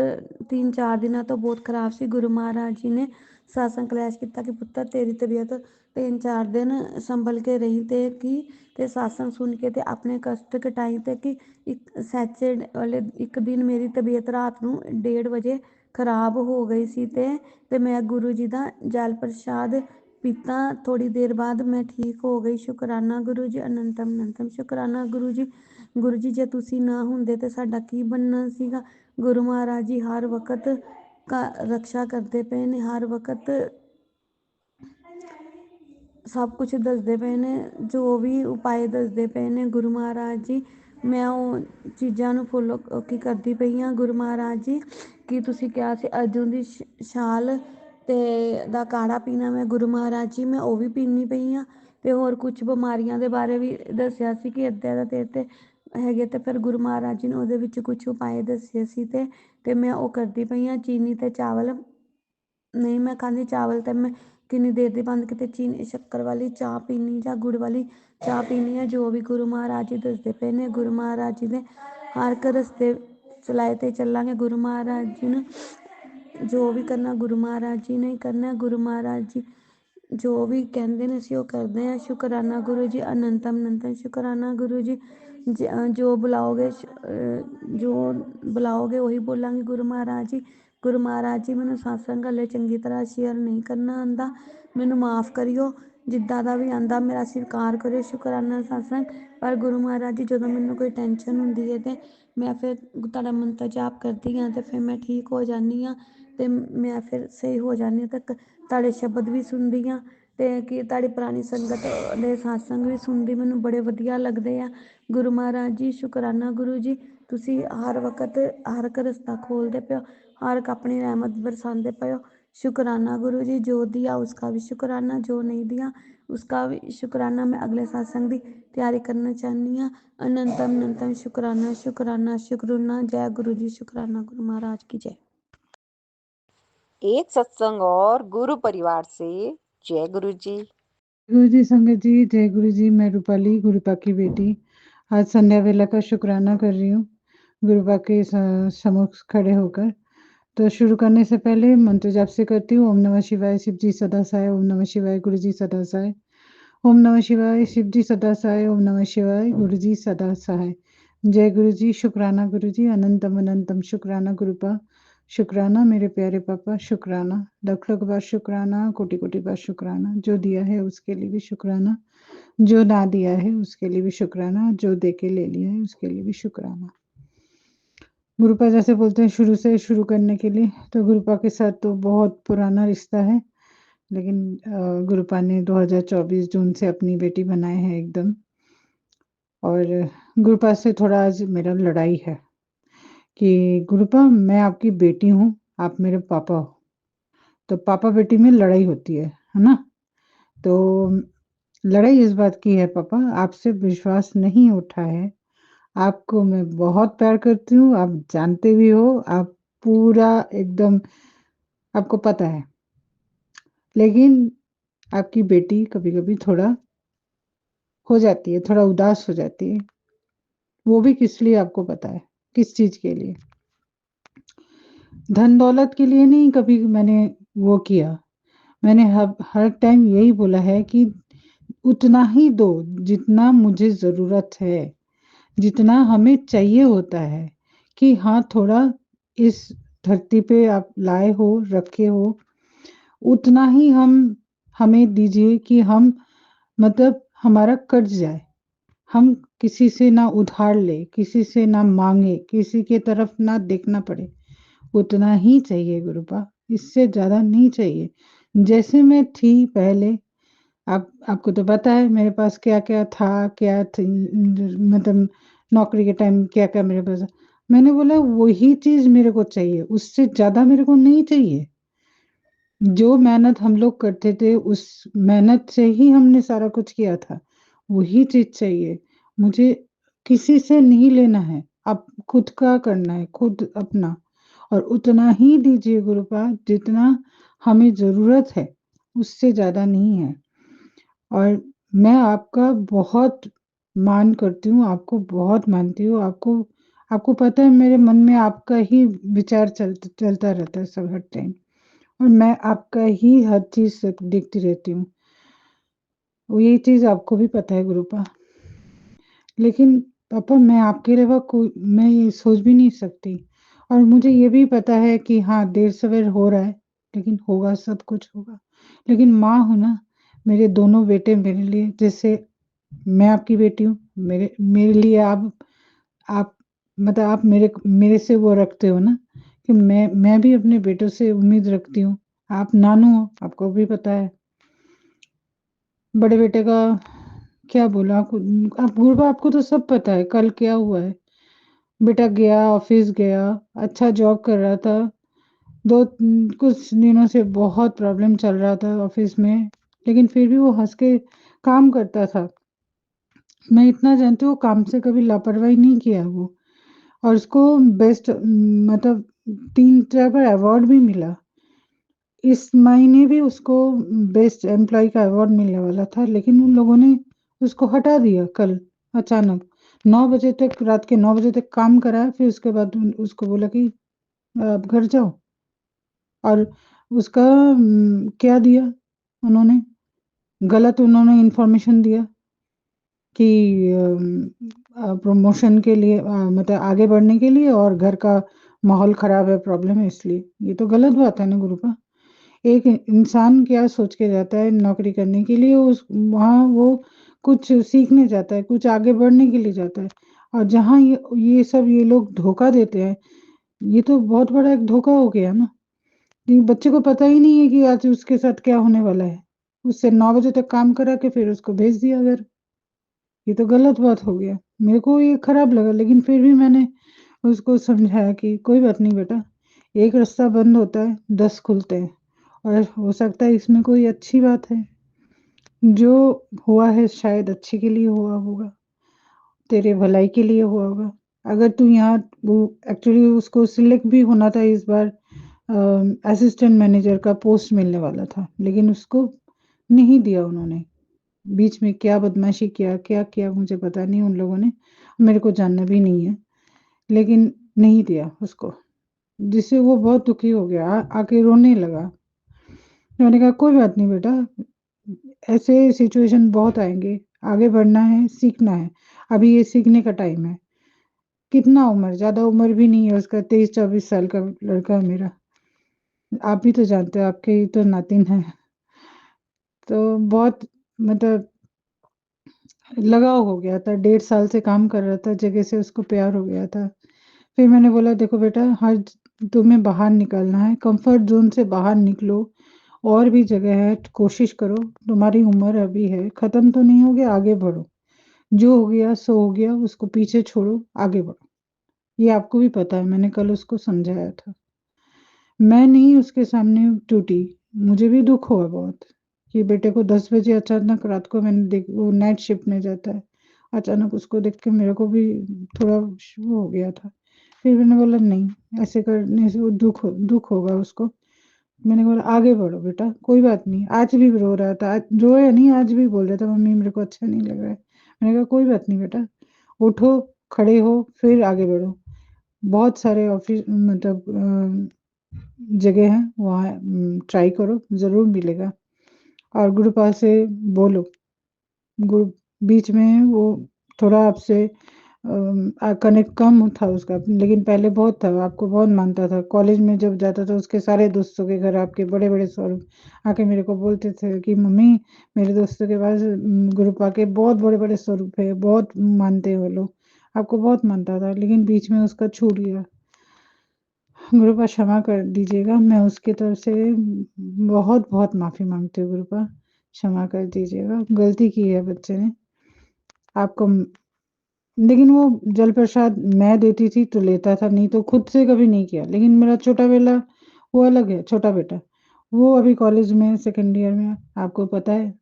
[SPEAKER 5] 3-4 ਦਿਨਾਂ ਤੋਂ ਬਹੁਤ ਖਰਾਬ ਸੀ। ਗੁਰੂ ਮਹਾਰਾਜ ਜੀ ਨੇ ਸਤਸੰਗ ਕਲੈਸ਼ ਕੀਤਾ ਕਿ ਪੁੱਤਰ ਤੇਰੀ ਤਬੀਅਤ 3-4 ਦਿਨ ਸੰਭਲ ਕੇ ਰਹੀ ਤੇ ਸਤਸੰਗ ਸੁਣ ਕੇ ਤੇ ਆਪਣੇ ਕਸ਼ਟ ਕਟਾਈ ਤੇ ਕਿ ਇੱਕ ਸੈਚਰਡੇ ਵਾਲੇ ਇੱਕ ਦਿਨ ਮੇਰੀ ਤਬੀਅਤ ਰਾਤ ਨੂੰ 1:30 ਵਜੇ ਖਰਾਬ ਹੋ ਗਈ ਸੀ ਤੇ ਮੈਂ ਗੁਰੂ ਜੀ ਦਾ ਜਲ ਪ੍ਰਸ਼ਾਦ ਪੀਤਾ। ਥੋੜੀ ਦੇਰ ਬਾਅਦ ਮੈਂ ਠੀਕ ਹੋ ਗਈ। ਸ਼ੁਕਰਾਨਾ ਗੁਰੂ ਜੀ, ਅਨੰਤਮ ਅਨੰਤਮ ਸ਼ੁਕਰਾਨਾ ਗੁਰੂ ਜੀ। ਗੁਰੂ ਜੀ, ਜੇ ਤੁਸੀਂ ਨਾ ਹੁੰਦੇ ਤੇ ਸਾਡਾ ਕੀ ਬਣਨਾ ਸੀਗਾ। ਗੁਰੂ ਮਹਾਰਾਜ ਜੀ ਹਰ ਵਕਤ ਰਕਸ਼ਾ ਕਰਦੇ ਪਏ ਨੇ, ਹਰ ਵਕਤ ਸਭ ਕੁਝ ਦੱਸਦੇ ਪਏ ਨੇ, ਜੋ ਵੀ ਉਪਾਏ ਦੱਸਦੇ ਪਏ ਨੇ ਗੁਰੂ ਮਹਾਰਾਜ ਜੀ। ਮੈਂ ਉਹ ਚੀਜ਼ਾਂ ਨੂੰ ਫੋਲੋ ਕਰਦੀ ਪਈ ਹਾਂ। ਗੁਰੂ ਮਹਾਰਾਜ ਜੀ ਕਿ ਤੁਸੀਂ ਕਿਹਾ ਸੀ ਅਰਜੁਨ ਦੀ ਛਾਲ ਤੇ ਦਾ ਕਾੜਾ ਪੀਣਾ, ਮੈਂ ਗੁਰੂ ਮਹਾਰਾਜ ਜੀ ਮੈਂ ਉਹ ਵੀ ਪੀਂਦੀ ਪਈ ਹਾਂ। ਤੇ ਹੋਰ ਕੁਝ ਬਿਮਾਰੀਆਂ ਦੇ ਬਾਰੇ ਵੀ ਦੱਸਿਆ ਸੀ ਕਿ ਇੱਦਾਂ ਦਾ ਤੇ ਹੈਗੇ ਤੇ ਫਿਰ ਗੁਰੂ ਮਹਾਰਾਜ ਜੀ ਨੇ ਉਹਦੇ ਵਿੱਚ ਕੁਝ ਉਪਾਏ ਦੱਸੇ ਸੀ ਤੇ ਮੈਂ ਉਹ ਕਰਦੀ ਪਈ ਹਾਂ। ਚੀਨੀ ਤੇ ਚਾਵਲ ਨਹੀਂ ਮੈਂ ਖਾਂਦੀ। ਚਾਵਲ ਤੇ ਮੈਂ ਕਿੰਨੀ ਦੇਰ ਦੀ ਬੰਦ ਕੀਤੇ। ਚੀਨੀ ਸ਼ੱਕਰ ਵਾਲੀ ਚਾਹ ਪੀਣੀ ਜਾਂ ਗੁੜ ਵਾਲੀ ਚਾਹ ਪੀਣੀ ਹੈ, ਜੋ ਵੀ ਗੁਰੂ ਮਹਾਰਾਜ ਜੀ ਦੱਸਦੇ ਪਏ ਨੇ। ਗੁਰੂ ਮਹਾਰਾਜ ਜੀ ਦੇ ਹਰ ਇੱਕ ਰਸਤੇ ਚਲਾਏ ਤੇ ਚੱਲਾਂਗੇ। ਗੁਰੂ ਮਹਾਰਾਜ ਜੀ ਨੂੰ ਜੋ ਵੀ ਕਰਨਾ ਗੁਰੂ ਮਹਾਰਾਜ ਜੀ ਨੇ ਕਰਨਾ। ਗੁਰੂ ਮਹਾਰਾਜ ਜੀ ਜੋ ਵੀ ਕਹਿੰਦੇ ਨੇ ਅਸੀਂ ਉਹ ਕਰਦੇ ਹਾਂ। ਸ਼ੁਕਰਾਨਾ ਗੁਰੂ ਜੀ, ਅਨੰਤਮ ਅਨੰਤਮ ਸ਼ੁਕਰਾਨਾ ਗੁਰੂ ਜੀ। ਜੋ ਬੁਲਾਓਗੇ ਉਹੀ ਬੋਲਾਂਗੇ ਗੁਰੂ ਮਹਾਰਾਜ ਜੀ। ਗੁਰੂ ਮਹਾਰਾਜ ਜੀ, ਮੈਨੂੰ ਸਤਸੰਗ ਹਲੇ ਚੰਗੀ ਤਰ੍ਹਾਂ ਸ਼ੇਅਰ ਨਹੀਂ ਕਰਨਾ ਆਉਂਦਾ, ਮੈਨੂੰ ਮਾਫ ਕਰਿਓ। ਜਿੱਦਾਂ ਦਾ ਵੀ ਆਉਂਦਾ ਮੇਰਾ ਸਵੀਕਾਰ ਕਰਿਓ। ਸ਼ੁਕਰਾਨਾ ਸਤਸੰਗ। ਪਰ ਗੁਰੂ ਮਹਾਰਾਜ ਜੀ, ਜਦੋਂ ਮੈਨੂੰ ਕੋਈ ਟੈਨਸ਼ਨ ਹੁੰਦੀ ਹੈ ਤੇ ਮੈਂ ਫਿਰ ਤੁਹਾਡਾ ਮੰਤਰ ਜਾਪ ਕਰਦੀ ਹਾਂ ਤੇ ਫਿਰ ਮੈਂ ਠੀਕ ਹੋ ਜਾਂਦੀ ਹਾਂ ਤੇ ਮੈਂ ਫਿਰ ਸਹੀ ਹੋ ਜਾਂਦੀ ਹਾਂ। ਤੇ ਤੁਹਾਡੇ ਸ਼ਬਦ ਵੀ ਸੁਣਦੀ ਹਾਂ ਤੇ ਕਿ ਤੁਹਾਡੀ ਪੁਰਾਣੀ ਸੰਗਤ ਦੇ ਸਤਸੰਗ ਵੀ ਸੁਣਦੀ, ਮੈਨੂੰ ਬੜੇ ਵਧੀਆ ਲੱਗਦੇ ਆ। ਗੁਰੂ ਮਹਾਰਾਜ ਜੀ, ਸ਼ੁਕਰਾਨਾ ਗੁਰੂ ਜੀ। ਤੁਸੀਂ ਹਰ ਵਕਤ ਹਰ ਇੱਕ ਰਸਤਾ ਖੋਲਦੇ ਪਿਓ, हर एक अपनी रहमत बरसाते पे हो। शुकराना गुरु जी। जो दिया उसका भी शुकराना, जो नहीं दिया उसका भी शुकराना। मैं अगले सत्संग की तैयारी करना चाहनी हाँ। अनंतम अनंतम शुकराना शुकराना शुक्राना। जय गुरु जी, शुकराना गुरु महाराज की जय।
[SPEAKER 2] एक सत्संग और गुरु परिवार से जय गुरु जी।
[SPEAKER 6] गुरु जी संगत जी, जय गुरु जी। मैं रूपाली, गुरुपा की बेटी, आज संध्या वेला का शुक्राना कर रही हूँ गुरुपा के सम्मुख खड़े होकर। तो शुरू करने से पहले मंत्र जाप से करती हूँ। ओम नमः शिवाय, शिव जी सदा सहाय। ओम नमः शिवाय, गुरु जी सदा सहाय। ओम नमः शिवाय, शिव जी सदा सहाय। ओम नमः शिवाय, गुरु जी सदा सहाय। जय गुरु जी, शुक्राना गुरु जी, अनंतम अनंतम शुक्राना गुरुपा, शुक्राना मेरे प्यारे पापा, शुक्राना, लाख लाख बार शुक्राना, कोटि कोटि बार शुक्राना। जो दिया है उसके लिए भी शुक्राना, जो ना दिया है उसके लिए भी शुक्राना, जो दे के ले लिया है उसके लिए भी शुक्राना। गुरुपा जैसे बोलते हैं शुरू से शुरू करने के लिए, तो गुरुपा के साथ तो बहुत पुराना रिश्ता है, लेकिन गुरुपा ने 2024 जून से अपनी बेटी बनाए हैं एकदम। और गुरुपा से थोड़ा आज मेरा लड़ाई है कि गुरुपा मैं आपकी बेटी हूँ, आप मेरे पापा हो, तो पापा बेटी में लड़ाई होती है ना? तो लड़ाई इस बात की है पापा, आपसे विश्वास नहीं उठा है। आपको मैं बहुत प्यार करती हूँ, आप जानते भी हो, आप पूरा एकदम आपको पता है। लेकिन आपकी बेटी कभी-कभी थोड़ा हो जाती है, थोड़ा उदास हो जाती है। वो भी किस लिए आपको पता है, किस चीज़ के लिए? धन दौलत के लिए नहीं कभी मैंने वो किया। मैंने हर टाइम यही बोला है कि उतना ही दो जितना मुझे ज़रूरत है, जितना हमें चाहिए होता है कि हाँ, थोड़ा इस धरती पे आप लाए हो, रखे हो, उतना ही हमें दीजिए कि हम मतलब हमारा कट जाए। हम किसी से ना उधार लें, किसी से ना माँगे, किसी की तरफ ना देखना पड़े। उतना ही चाहिए गुरुपा, इससे ज़्यादा नहीं चाहिए। जैसे मैं थी पहले, आपको तो पता है मेरे पास क्या-क्या था, क्या थी मतलब नौकरी के टाइम क्या-क्या मेरे पास मैंने बोला वही चीज़ मेरे को चाहिए, उससे ज़्यादा मेरे को नहीं चाहिए। जो मेहनत हम लोग करते थे, उस मेहनत से ही हमने सारा कुछ किया था। वही चीज़ चाहिए। मुझे किसी से नहीं लेना है, अब खुद का करना है, खुद अपना और उतना ही दीजिए गुरुपाद जितना हमें ज़रूरत है, उससे ज़्यादा नहीं है। और मैं आपका बहुत मान करती हूँ, आपको बहुत मानती हूँ, आपको आपको पता है मेरे मन में आपका ही विचार चलता रहता है सब हर टाइम। और मैं आपका ही हर चीज़ देखती रहती हूँ। वो यही चीज़ आपको भी पता है गुरुपा। लेकिन पापा मैं आपके अलावा मैं ये सोच भी नहीं सकती। और मुझे ये भी पता है कि हाँ, देर-सवेर हो रहा है, लेकिन होगा सब कुछ होगा। लेकिन माँ हूँ ना, मेरे दोनों बेटे मेरे लिए जैसे मैं आपकी बेटी हूँ, मेरे मेरे लिए आप मतलब आप मेरे से वो रखते हो ना कि मैं भी अपने बेटों से उम्मीद रखती हूँ। आप नानू हो, आपको भी पता है। बड़े बेटे का क्या बोला आपको आप बुढ़बा आपको तो सब पता है, कल क्या हुआ है। बेटा गया, ऑफ़िस गया, अच्छा जॉब कर रहा था। कुछ दिनों से बहुत प्रॉब्लम चल रहा था ऑफ़िस में, लेकिन फिर भी वो हँस के काम करता था। मैं इतना जानती हूँ काम से कभी लापरवाही नहीं किया वो और उसको बेस्ट मतलब 3-4 बार अवार्ड भी मिला। इस महीने भी उसको बेस्ट एम्प्लॉयी का अवार्ड मिलने वाला था, लेकिन उन लोगों ने उसको हटा दिया कल अचानक। 9 बजे तक रात के 9 बजे तक काम कराया, फिर उसके बाद उसको बोला कि आप घर जाओ और उसका क्या दिया उन्होंने, गलत उन्होंने इन्फॉर्मेशन दिया कि प्रमोशन के लिए मतलब आगे बढ़ने के लिए और घर का माहौल ख़राब है, प्रॉब्लम है इसलिए। ये तो गलत बात है ना गुरुपा। एक इंसान क्या सोच के जाता है नौकरी करने के लिए उस वहाँ वो कुछ सीखने जाता है, कुछ आगे बढ़ने के लिए जाता है और जहाँ ये सब ये लोग धोखा देते हैं, ये तो बहुत बड़ा एक धोखा हो गया ना। ये बच्चे को पता ही नहीं है कि आज उसके साथ क्या होने वाला है। उससे 9 बजे तक काम करा के फिर उसको भेज दिया घर। ये तो गलत बात हो गया। मेरे को ये खराब लगा लेकिन फिर भी मैंने उसको समझाया कि कोई बात नहीं बेटा, एक रास्ता बंद होता है, 10 खुलते हैं और हो सकता है इसमें कोई अच्छी बात है। जो हुआ है शायद अच्छे के लिए हुआ होगा, तेरे भलाई के लिए हुआ होगा। अगर तू यहाँ वो एक्चुअली उसको सिलेक्ट भी होना था इस बार असिस्टेंट मैनेजर का पोस्ट मिलने वाला था, लेकिन उसको नहीं दिया उन्होंने। बीच में क्या बदमाशी किया, क्या किया मुझे पता नहीं उन लोगों ने, मेरे को जानना भी नहीं है, लेकिन नहीं दिया उसको, जिससे वो बहुत दुखी हो गया, आके रोने लगा। मैंने कहा कोई बात नहीं बेटा, ऐसे सिचुएशन बहुत आएँगे, आगे बढ़ना है, सीखना है। अभी ये सीखने का टाइम है। कितना उम्र, ज़्यादा उम्र भी नहीं है उसका, 23-24 साल का लड़का है मेरा। आप भी तो जानते हो, आपके ही तो नातिन हैं। तो बहुत मतलब लगाव हो गया था, 1.5 साल से काम कर रहा था, जगह से उसको प्यार हो गया था। फिर मैंने बोला देखो बेटा, हर तुम्हें बाहर निकलना है, कंफर्ट ज़ोन से बाहर निकलो, और भी जगह है, कोशिश करो, तुम्हारी उम्र अभी है, ख़त्म तो नहीं हो गया, आगे बढ़ो। जो हो गया सो हो गया, उसको पीछे छोड़ो, आगे बढ़ो। ये आपको भी पता है, मैंने कल उसको समझाया था। मैं नहीं उसके सामने टूटी, मुझे भी दुःख हुआ बहुत, कि बेटे को 10 बजे अचानक रात को मैंने वो नाइट शिफ्ट में जाता है। अचानक उसको देख के मेरे को भी थोड़ा वो हो गया था। फिर मैंने बोला नहीं, ऐसे करने से वो दुःख होगा उसको। मैंने बोला आगे बढ़ो बेटा, कोई बात नहीं। आज भी रो रहा था, आज रोया नहीं, आज भी बोल रहा था मम्मी मेरे को अच्छा नहीं लग रहा है। मैंने कहा कोई बात नहीं बेटा, उठो, खड़े हो, फिर आगे बढ़ो। बहुत सारे ऑफ़िस मतलब जगह है, वहाँ ट्राई करो, ज़रूर मिलेगा। और गुरुपाल से बोलो, गुरु बीच में वो थोड़ा आपसे कनेक्ट कम था उसका, लेकिन पहले बहुत था, आपको बहुत मानता था। कॉलेज में जब जाता था, उसके सारे दोस्तों के घर आपके बड़े-बड़े स्वरूप आके मेरे को बोलते थे कि मम्मी, मेरे दोस्तों के पास गुरुपा के बहुत बड़े-बड़े स्वरूप है, बहुत मानते हैं वो लोग। आपको बहुत मानता था, लेकिन बीच में उसका छूट गया। गुरुपा क्षमा कर दीजिएगा, मैं उसकी तरफ से बहुत-बहुत माफ़ी माँगती हूँ गुरुपा, क्षमा कर दीजिएगा, गलती की है बच्चे ने। आपको लेकिन वो जल प्रसाद मैं देती थी तो लेता था, नहीं तो खुद से कभी नहीं किया। लेकिन मेरा छोटा बेला वो अलग है, छोटा बेटा, वो अभी कॉलेज में है, सेकंड ईयर में है, आपको पता है।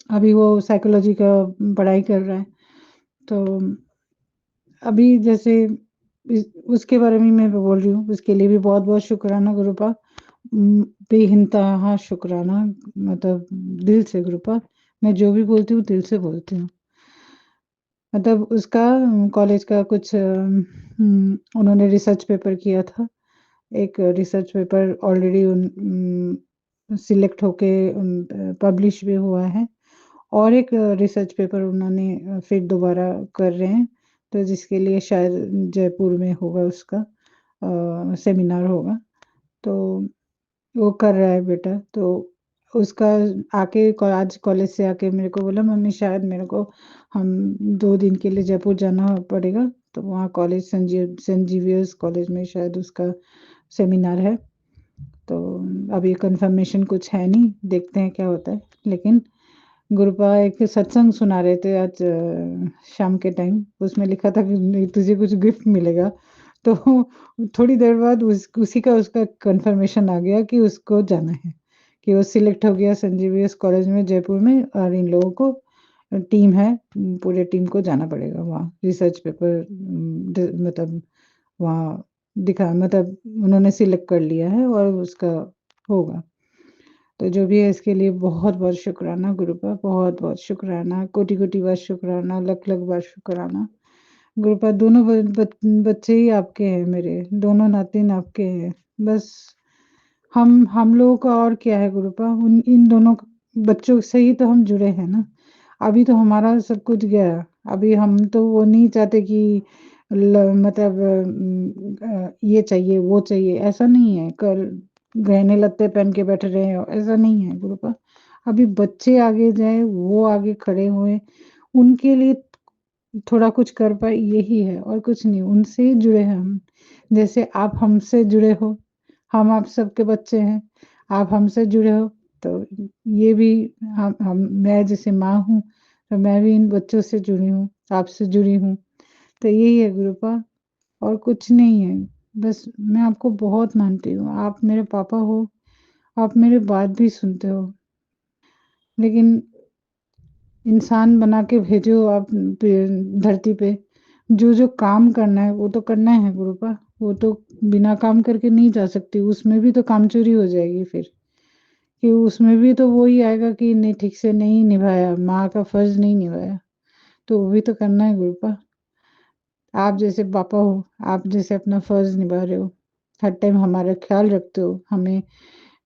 [SPEAKER 6] अभी वो साइकोलॉजी का पढ़ाई कर रहा है। तो अभी जैसे उसके बारे में मैं बोल रही हूँ, उसके लिए भी बहुत-बहुत शुक्राना गुरुपा। बेइंतहा शुक्राना, मतलब दिल से गुरुपा। मैं जो भी बोलती हूँ दिल से बोलती हूँ। मतलब उसका कॉलेज का कुछ उन्होंने रिसर्च पेपर किया था। एक रिसर्च पेपर ऑलरेडी सिलेक्ट होके पब्लिश भी हुआ है, और एक रिसर्च पेपर उन्होंने फिर दोबारा कर रहे हैं, तो जिसके लिए शायद जयपुर में होगा उसका सेमिनार होगा। तो वो कर रहा है बेटा, तो उसका आके आज कॉलेज से आके मेरे को बोला मम्मी शायद मेरे को हम 2 दिन के लिए जयपुर जाना पड़ेगा, तो वहाँ कॉलेज सेंट ज़ेवियर्स कॉलेज में शायद उसका सेमिनार है। तो अभी कन्फर्मेशन कुछ है नहीं, देखते हैं क्या होता है। लेकिन गुरुपा एक सत्संग सुना रहे थे आज शाम के टाइम, उसमें लिखा था कि नहीं तुझे कुछ गिफ्ट मिलेगा। तो थोड़ी देर बाद उसी का उसका कन्फर्मेशन आ गया कि उसको जाना है, कि वो सिलेक्ट हो गया सेंट ज़ेवियर्स कॉलेज में जयपुर में, और इन लोगों को टीम है, पूरे टीम को जाना पड़ेगा वहाँ रिसर्च पेपर मतलब वहाँ दिखा, मतलब उन्होंने सिलेक्ट कर लिया है और उसका होगा। तो जो भी है इसके लिए बहुत-बहुत शुक्राना गुरुपा, बहुत-बहुत शुक्राना, कोटि-कोटि बार शुक्राना, लख-लख बार शुक्राना। गुरुपा दोनों बच्चे ही आपके हैं मेरे, दोनों नातिन आपके हैं। बस हम लोगों का और क्या है गुरुपा, उन इन दोनों बच्चों से ही तो हम जुड़े हैं ना। अभी तो हमारा सब कुछ गया, अभी हम तो वो नहीं चाहते कि मतलब ये चाहिए, वो चाहिए, ऐसा नहीं है। कल गहने लत्ते पहन के बैठे रहे हो, ऐसा नहीं है गुरुपा। अभी बच्चे आगे जाएँ, वो आगे खड़े हुए, उनके लिए थोड़ा कुछ कर पाए यही है, और कुछ नहीं, उनसे ही जुड़े हैं हम। जैसे आप हमसे जुड़े हो, हम आप सबके बच्चे हैं, आप हमसे जुड़े हो, तो ये भी हम मैं जैसे माँ हूँ, तो मैं भी इन बच्चों से जुड़ी हूँ, आपसे जुड़ी हूँ। तो यही है गुरुपा, और कुछ नहीं है। बस मैं आपको बहुत मानती हूँ, आप मेरे पापा हो, आप मेरी बात भी सुनते हो। लेकिन इंसान बना के भेजे हो आप पे धरती पे, जो-जो काम करना है वो तो करना है गुरुपा, वो तो बिना काम करके नहीं जा सकती, उसमें भी तो कामचोरी हो जाएगी फिर, कि उसमें भी तो वही आएगा कि नहीं ठीक से नहीं निभाया, माँ का फ़र्ज़ नहीं निभाया, तो वो भी तो करना है गुरुपा। आप जैसे पापा हो, आप जैसे अपना फ़र्ज़ निभा रहे हो, हर टाइम हमारा ख़्याल रखते हो, हमें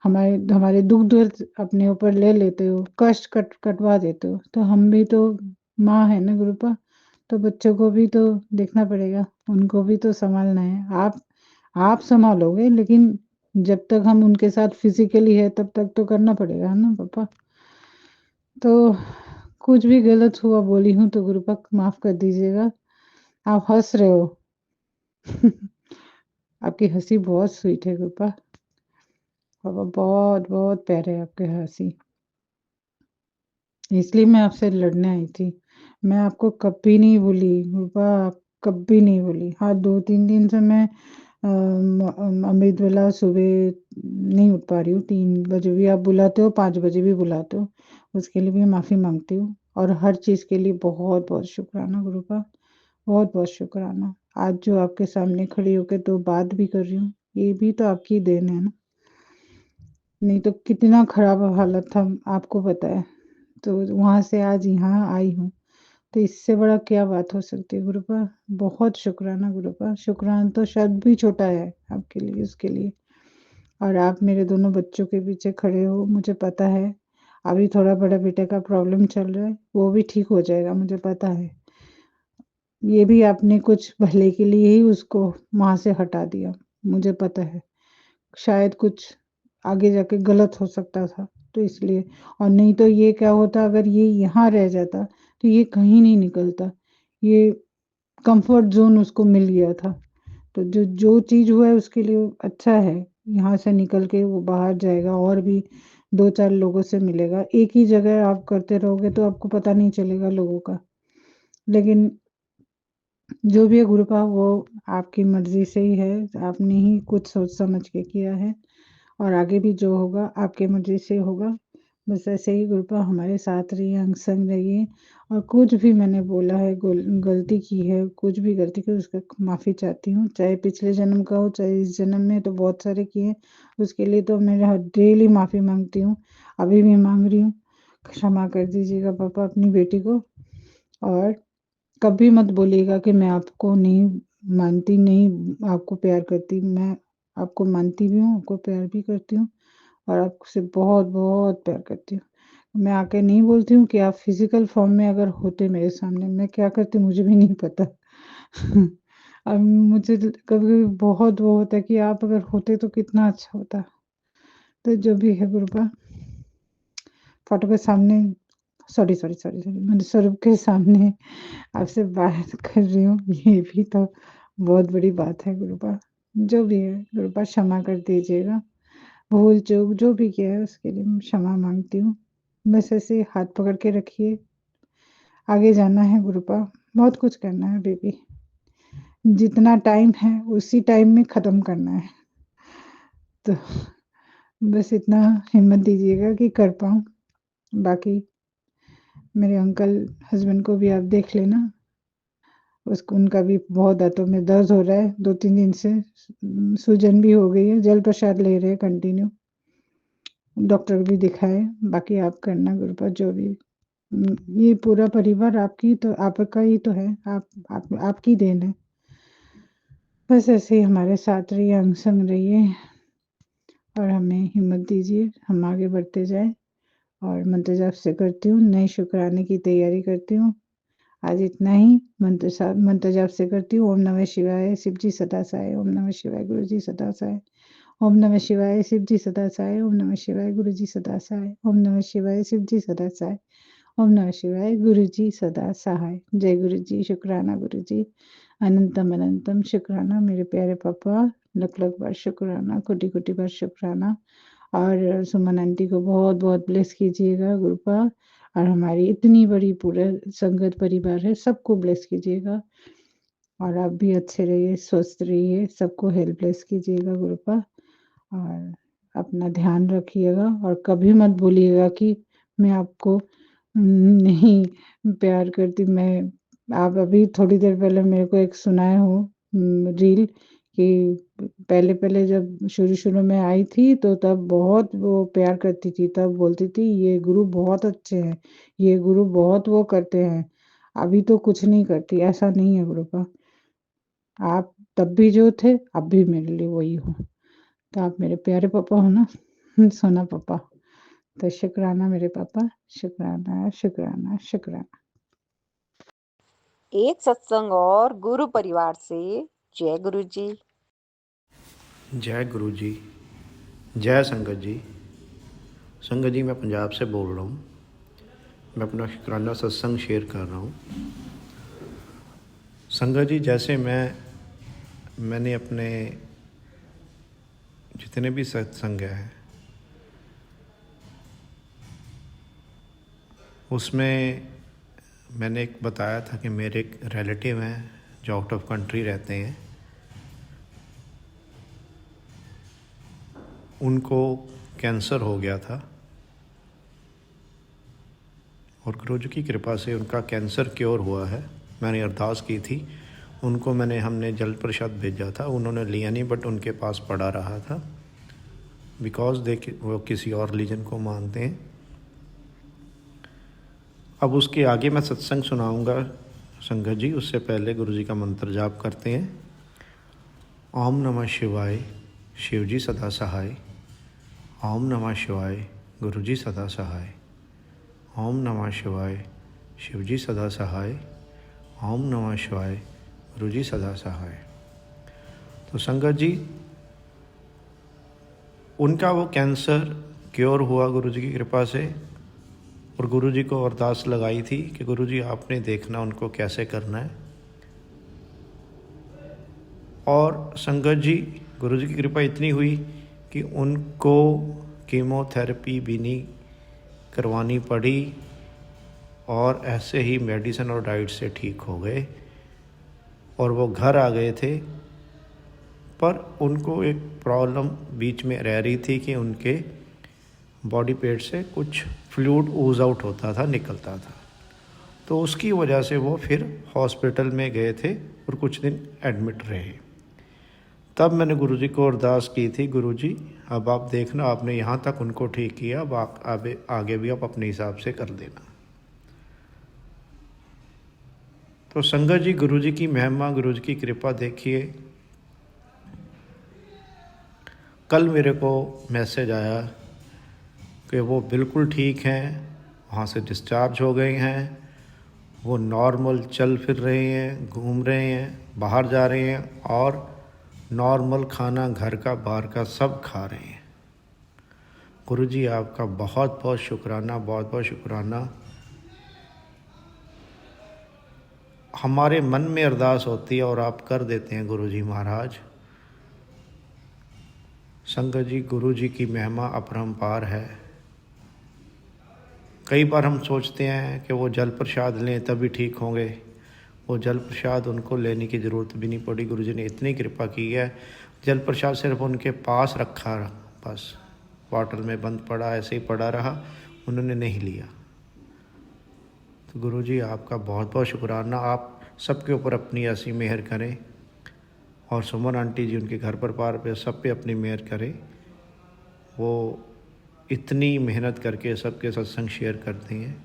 [SPEAKER 6] हमारे दुख दर्द अपने ऊपर ले लेते हो, कष्ट कटवा देते हो, तो हम भी तो माँ है ना गुरुपा, तो बच्चों को भी तो देखना पड़ेगा, उनको भी तो संभालना है। आप संभालोगे, लेकिन जब तक हम उनके साथ फिजिकली है तब तक तो करना पड़ेगा ना पापा। तो कुछ भी गलत हुआ बोली हूँ तो गुरुपा माफ कर दीजिएगा। आप हंस रहे हो। आपकी हंसी बहुत स्वीट है गुरुपा। पापा बहुत बहुत प्यारे है आपके हंसी, इसलिए मैं आपसे लड़ने आई थी। मैं आपको कभी नहीं बोली गुरुपा, कभी नहीं बोली। हाँ, 2-3 दिन से मैं अमृत वेला सुबह नहीं उठ पा रही हूँ, 3 बजे भी आप बुलाते हो, 5 बजे भी बुलाते हो, उसके लिए भी माफ़ी माँगती हूँ। और हर चीज़ के लिए बहुत-बहुत शुक्राना गुरुपा, बहुत-बहुत शुक्राना। आज जो आपके सामने खड़ी होके 2 बात भी कर रही हूँ, ये भी तो आपकी देन है ना। नहीं तो कितना खराब हालत था आपको पता है। तो वहाँ से आज यहाँ आई हूँ, तो इससे बड़ा क्या बात हो सकती है गुरुपा। बहुत शुक्राना गुरुपा, शुक्राना तो शब्द भी छोटा है आपके लिए, उसके लिए। और आप मेरे दोनों बच्चों के पीछे खड़े हो, मुझे पता है। अभी थोड़ा बड़ा बेटे का प्रॉब्लम चल रहा है, वो भी ठीक हो जाएगा, मुझे पता है। ये भी आपने कुछ भले के लिए ही उसको वहाँ से हटा दिया, मुझे पता है। शायद कुछ आगे जाके गलत हो सकता था, तो इसलिए। और नहीं तो ये क्या होता, अगर ये यहाँ रह जाता, तो ये कहीं नहीं निकलता। ये कम्फर्ट ज़ोन उसको मिल गया था। तो जो चीज़ हुआ है उसके लिए अच्छा है। यहाँ से निकल के वो बाहर जाएगा और भी 2-4 लोगों से मिलेगा। एक ही जगह आप करते रहोगे तो आपको पता नहीं चलेगा लोगों का। लेकिन जो भी है गुरुपा, वो आपकी मर्ज़ी से ही है, आपने ही कुछ सोच समझ के किया है, और आगे भी जो होगा आपकी मर्ज़ी से होगा। बस ऐसे ही गुरुपा हमारे साथ रहिए, अंग-संग रहिए। और कुछ भी मैंने बोला है, गलती की है, कुछ भी गलती की, उसका माफ़ी चाहती हूँ। चाहे पिछले जन्म का हो, चाहे इस जन्म में, तो बहुत सारे किए हैं। उसके लिए तो मैं डेली माफ़ी माँगती हूँ, अभी भी माँग रही हूँ। क्षमा कर दीजिएगा पापा अपनी बेटी को। और कभी मत बोलिएगा कि मैं आपको नहीं मानती, नहीं आपको प्यार करती। मैं आपको मानती भी हूँ, आपको प्यार भी करती हूँ, और आपसे बहुत-बहुत प्यार करती हूँ। मैं आके नहीं बोलती हूँ कि आप फ़िज़िकल फ़ॉर्म में अगर होते मेरे सामने, मैं क्या करती मुझे भी नहीं पता। अब मुझे कभी-कभी बहुत वो होता है कि आप अगर होते तो कितना अच्छा होता। तो जो भी है गुरुपा, फ़ोटो के सामने, सॉरी, मैंने स्वरूप के सामने आपसे बात कर रही हूँ, ये भी तो बहुत बड़ी बात है गुरुपा। जो भी है गुरुपा, क्षमा कर दीजिएगा। भूल-चूक जो भी किया है उसके लिए मैं क्षमा माँगती हूँ। बस ऐसे ही हाथ पकड़ के रखिए, आगे जाना है गुरुपा, बहुत कुछ करना है अभी भी। जितना टाइम है उसी टाइम में ख़त्म करना है। तो बस इतना हिम्मत दीजिएगा कि कर पाऊँ। बाकी मेरे अंकल हस्बैंड को भी आप देख लेना, उसको उनका भी बहुत दाँतों में दर्द हो रहा है 2-3 दिन से। सूजन भी हो गई है, जल प्रसाद ले रहे हैं कंटिन्यू। डॉक्टर भी दिखाए, बाकी आप करना गुरुपा जो भी। ये पूरा परिवार आपकी तो आपका ही तो है, आपकी देन है। बस ऐसे ही हमारे साथ रहिए, अंग-संग रहिए, और हमें हिम्मत दीजिए, हम आगे बढ़ते जाएँ। और मंत्र जाप से करती हूँ, नए शुक्राने की तैयारी करती हूँ। आज इतना ही। मंत्र जाप से करती हूँ। ओम नमः शिवाय, शिव जी सदा सहाय। ओम नमः शिवाय, गुरु जी सदा सहाय। ओम नमः शिवाय, शिव जी सदा सहाय। ओम नमः शिवाय, गुरु जी सदा सहाय। ओम नमः शिवाय, शिव जी सदा सहाय। ओम नमः शिवाय, गुरु जी सदा सहाय। जय गुरु जी, शुक्राना गुरु जी, अनंतम अनंतम शुक्राना मेरे प्यारे पापा, लख-लख बार शुक्राना, कोटि-कोटि बार शुक्राना। और सुमन आंटी को बहुत-बहुत ब्लेस कीजिएगा गुरुपा, और हमारी इतनी बड़ी पूरा संगत परिवार है, सबको ब्लेस कीजिएगा। और आप भी अच्छे रहिए, स्वस्थ रहिए, सबको हेल्प ब्लेस कीजिएगा गुरुपा। और अपना ध्यान रखिएगा, और कभी मत बोलिएगा कि मैं आपको नहीं प्यार करती। मैं आप अभी थोड़ी देर पहले मेरे को एक सुनाए हो रील, कि पहले-पहले जब शुरू-शुरू में आई थी तो तब बहुत वो प्यार करती थी, तब बोलती थी ये गुरु बहुत अच्छे हैं, ये गुरु बहुत वो करते हैं। अभी तो कुछ नहीं करती, ऐसा नहीं है गुरुपा। आप तब भी जो थे, अब भी मेरे लिए वही हो। तो आप मेरे प्यारे पापा हो ना? सोना पापा। तो शुक्राना मेरे पापा, शुक्राना, शुक्राना, शुक्राना।
[SPEAKER 2] एक सत्संग और गुरु परिवार से जय गुरु जी।
[SPEAKER 1] जय गुरु जी, जय संगत जी। संगत जी, मैं पंजाब से बोल रहा हूँ। मैं अपना शुक्राना सत्संग शेयर कर रहा हूँ। संगत जी, जैसे मैंने अपने जितने भी सत्संग हैं उसमें मैंने एक बताया था कि मेरे एक रिलेटिव हैं जो आउट ऑफ कंट्री रहते हैं, उनको कैंसर हो गया था और गुरु जी की कृपा से उनका कैंसर क्योर हुआ है। मैंने अरदास की थी, उनको हमने जल प्रसाद भेजा था, उन्होंने लिया नहीं, बट उनके पास पड़ा रहा था बिकॉज वो किसी और रिलीजन को मानते हैं। अब उसके आगे मैं सत्संग सुनाऊंगा संगत जी, उससे पहले गुरु जी का मंत्र जाप करते हैं। ओम नमः शिवाय, शिव जी सदा सहाय। ओम नमः शिवाय, गुरु जी सदा सहाय। ओम नमः शिवाय, शिव जी सदा सहाय। ओम नमः शिवाय, गुरु जी सदा सहाय। तो संगत जी, उनका वो कैंसर क्योर हुआ गुरु जी की कृपा से, और गुरु जी को अरदास लगाई थी कि गुरु जी आपने देखना उनको कैसे करना है। और संगत जी, गुरु जी की कृपा इतनी हुई कि उनको कीमोथेरेपी भी नहीं करवानी पड़ी और ऐसे ही मेडिसिन और डाइट से ठीक हो गए और वो घर आ गए थे। पर उनको एक प्रॉब्लम बीच में रह रही थी कि उनके बॉडी पेट से कुछ फ्लूइड ooze आउट होता था, निकलता था। तो उसकी वजह से वो फिर हॉस्पिटल में गए थे और कुछ दिन एडमिट रहे। तब मैंने गुरुजी को अरदास की थी, गुरुजी अब आप देखना, आपने यहाँ तक उनको ठीक किया, अब आगे भी आप अपने हिसाब से कर देना। तो संगत जी, गुरुजी की महिमा, गुरुजी की कृपा देखिए। कल मेरे को मैसेज आया कि वो बिल्कुल ठीक हैं, वहाँ से डिस्चार्ज हो गए हैं, वो नॉर्मल चल फिर रहे हैं, घूम रहे हैं, बाहर जा रहे हैं और नॉर्मल खाना घर का बाहर का सब खा रहे हैं। गुरुजी आपका बहुत बहुत शुक्राना, बहुत बहुत शुक्राना। हमारे मन में अरदास होती है और आप कर देते हैं गुरुजी महाराज। संगत जी, गुरुजी की महिमा अपरंपार है। कई बार हम सोचते हैं कि वो जल प्रसाद लें तभी ठीक होंगे। वो जल प्रसाद उनको लेने की ज़रूरत भी नहीं पड़ी, गुरुजी ने इतनी कृपा की है। जल प्रसाद सिर्फ उनके पास रखा, बस बॉटल में बंद पड़ा, ऐसे ही पड़ा रहा, उन्होंने नहीं लिया। तो गुरुजी आपका बहुत बहुत शुक्राना। आप सबके ऊपर अपनी ऐसी मेहर करें और सुमन आंटी जी उनके घर पर पे सब पे अपनी मेहर करें। वो इतनी मेहनत करके सबके सत्संग शेयर करती हैं।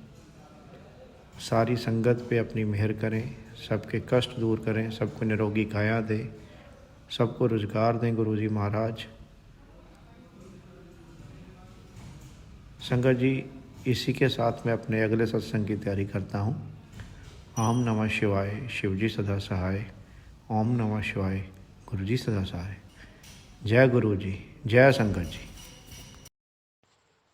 [SPEAKER 1] सारी संगत पे अपनी मेहर करें, सबके कष्ट दूर करें, सबको निरोगी काया दें, सबको रोजगार दें गुरुजी महाराज। संगत जी, इसी के साथ मैं अपने अगले सत्संग की तैयारी करता हूँ। ओम नमः शिवाय, शिव जी सदा सहाय। ओम नमः शिवाय, गुरु जी सदा सहाय। जय गुरु जी, जय संगत जी।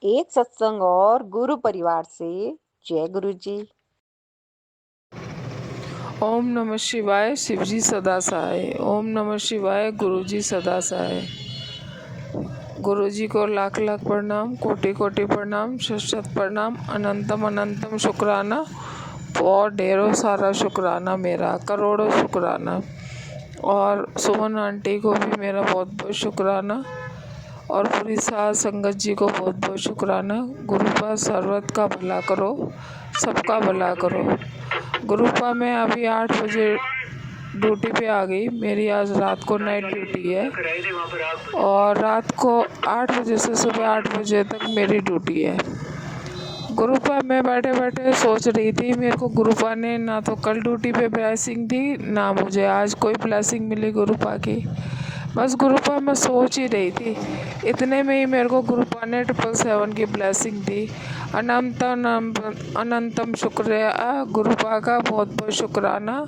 [SPEAKER 2] एक सत्संग और गुरु परिवार से जय गुरु जी।
[SPEAKER 7] ओम नमः शिवाय, शिवजी सदा सहाय। ओम नमः शिवाय, गुरुजी सदा सहाय। गुरुजी को लाख लाख प्रणाम, कोटि कोटि प्रणाम, शत शत प्रणाम, अनंतम अनंतम शुक्राना, और ढेरों सारा शुक्राना, मेरा करोड़ों शुक्राना। और सुमन आंटी को भी मेरा बहुत बहुत शुक्राना और पूरी साथ संगत जी को बहुत बहुत शुक्राना। गुरुपा सर्वत का भला करो, सबका भला करो। गुरुपा में अभी 8 बजे ड्यूटी पे आ गई। मेरी आज रात को नाइट ड्यूटी है और रात को 8 बजे से सुबह 8 बजे तक मेरी ड्यूटी है। गुरुपा में बैठे बैठे सोच रही थी, मेरे को गुरुपा ने ना तो कल ड्यूटी पे ब्लेसिंग दी, ना मुझे आज कोई ब्लेसिंग मिली गुरुपा की। बस गुरुपा मैं सोच ही रही थी, इतने में ही मेरे को गुरुपा ने 777 की ब्लेसिंग दी। अनंतम शुक्रिया गुरुपा का, बहुत बहुत शुक्राना,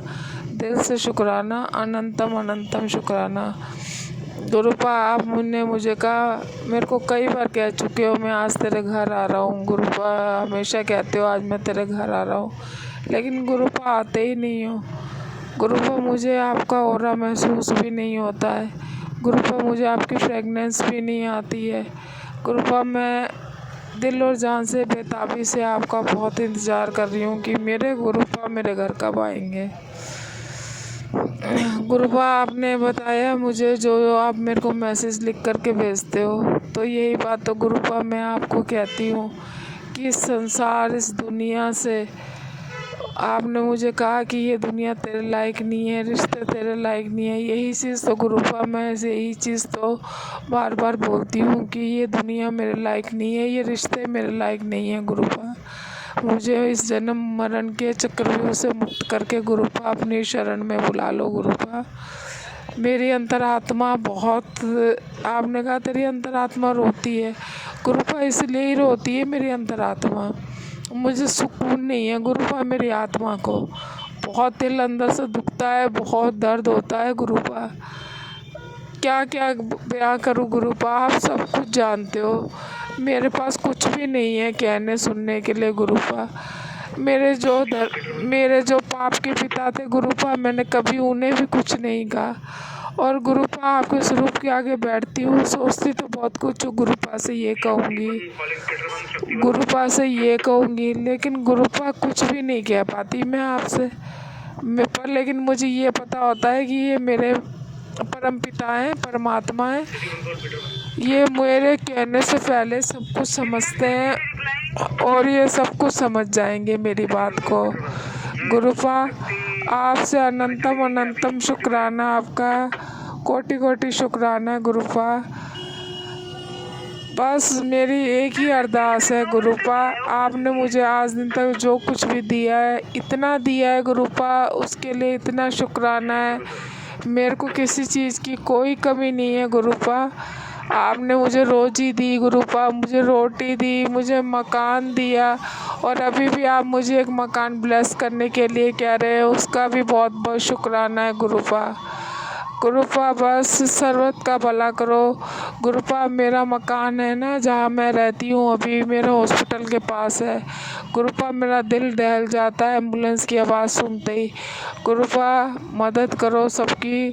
[SPEAKER 7] दिल से शुक्राना, अनंतम शुक्राना। गुरुपा आपने मुझे कहा, मेरे को कई बार कह चुके हो मैं आज तेरे घर आ रहा हूँ, गुरुपा हमेशा कहते हो आज मैं तेरे घर आ रहा हूँ, लेकिन गुरुपा आते ही नहीं हो। गुरुपा मुझे आपका ऑरा महसूस भी नहीं होता है, गुरुपा मुझे आपकी फ्रेगनेंस भी नहीं आती है। गुरुपा मैं दिल और जान से बेताबी से आपका बहुत इंतज़ार कर रही हूँ कि मेरे गुरुपा मेरे घर कब आएंगे। गुरुपा आपने बताया मुझे, जो आप मेरे को मैसेज लिख करके भेजते हो, तो यही बात तो गुरुपा मैं आपको कहती हूँ कि इस संसार, इस दुनिया से, आपने मुझे कहा कि ये दुनिया तेरे लायक नहीं है, रिश्ते तेरे लायक नहीं है। यही चीज़ तो गुरुपा मैं यही चीज़ तो बार बार बोलती हूँ कि ये दुनिया मेरे लायक नहीं है, ये रिश्ते मेरे लायक नहीं है। गुरुपा मुझे इस जन्म मरण के चक्रव्यूह से मुक्त करके गुरुपा अपनी शरण में बुला लो। गुरुपा मेरी अंतरात्मा बहुत, आपने कहा तेरी अंतरात्मा रोती है, गुरुपा इसलिए ही रोती है मेरी अंतरात्मा, मुझे सुकून नहीं है गुरुपा। मेरी आत्मा को बहुत दिल अंदर से दुखता है, बहुत दर्द होता है गुरुपा, क्या क्या बयां करूँ गुरुपा, आप सब कुछ जानते हो। मेरे पास कुछ भी नहीं है कहने सुनने के लिए गुरुपा। मेरे जो पाप के पिता थे गुरुपा, मैंने कभी उन्हें भी कुछ नहीं कहा, और गुरुपा आपके स्वरूप के आगे बैठती हूँ, सोचती तो बहुत कुछ हूँ, गुरुपा से ये कहूँगी, लेकिन गुरुपा कुछ भी नहीं कह पाती मैं आपसे। पर लेकिन मुझे ये पता होता है कि ये मेरे परम पिता हैं, परमात्मा हैं, ये मेरे कहने से पहले सब कुछ समझते हैं और ये सब कुछ समझ जाएंगे मेरी बात को। गुरुपा आपसे अनंतम शुक्राना, आपका कोटि कोटि शुक्राना गुरुपा। बस मेरी एक ही अरदास है गुरुपा, आपने मुझे आज दिन तक जो कुछ भी दिया है, इतना दिया है गुरुपा, उसके लिए इतना शुक्राना है। मेरे को किसी चीज़ की कोई कमी नहीं है गुरुपा। आपने मुझे रोजी दी गुरुपा, मुझे रोटी दी, मुझे मकान दिया, और अभी भी आप मुझे एक मकान ब्लेस करने के लिए कह रहे हो, उसका भी बहुत बहुत शुक्राना है गुरुपा। गुरुपा बस सर्वत का भला करो गुरुपा। मेरा मकान है ना जहाँ मैं रहती हूँ अभी, मेरा हॉस्पिटल के पास है गुरुपा, मेरा दिल दहल जाता है एम्बुलेंस की आवाज़ सुनते ही। गुरुपा मदद करो सबकी,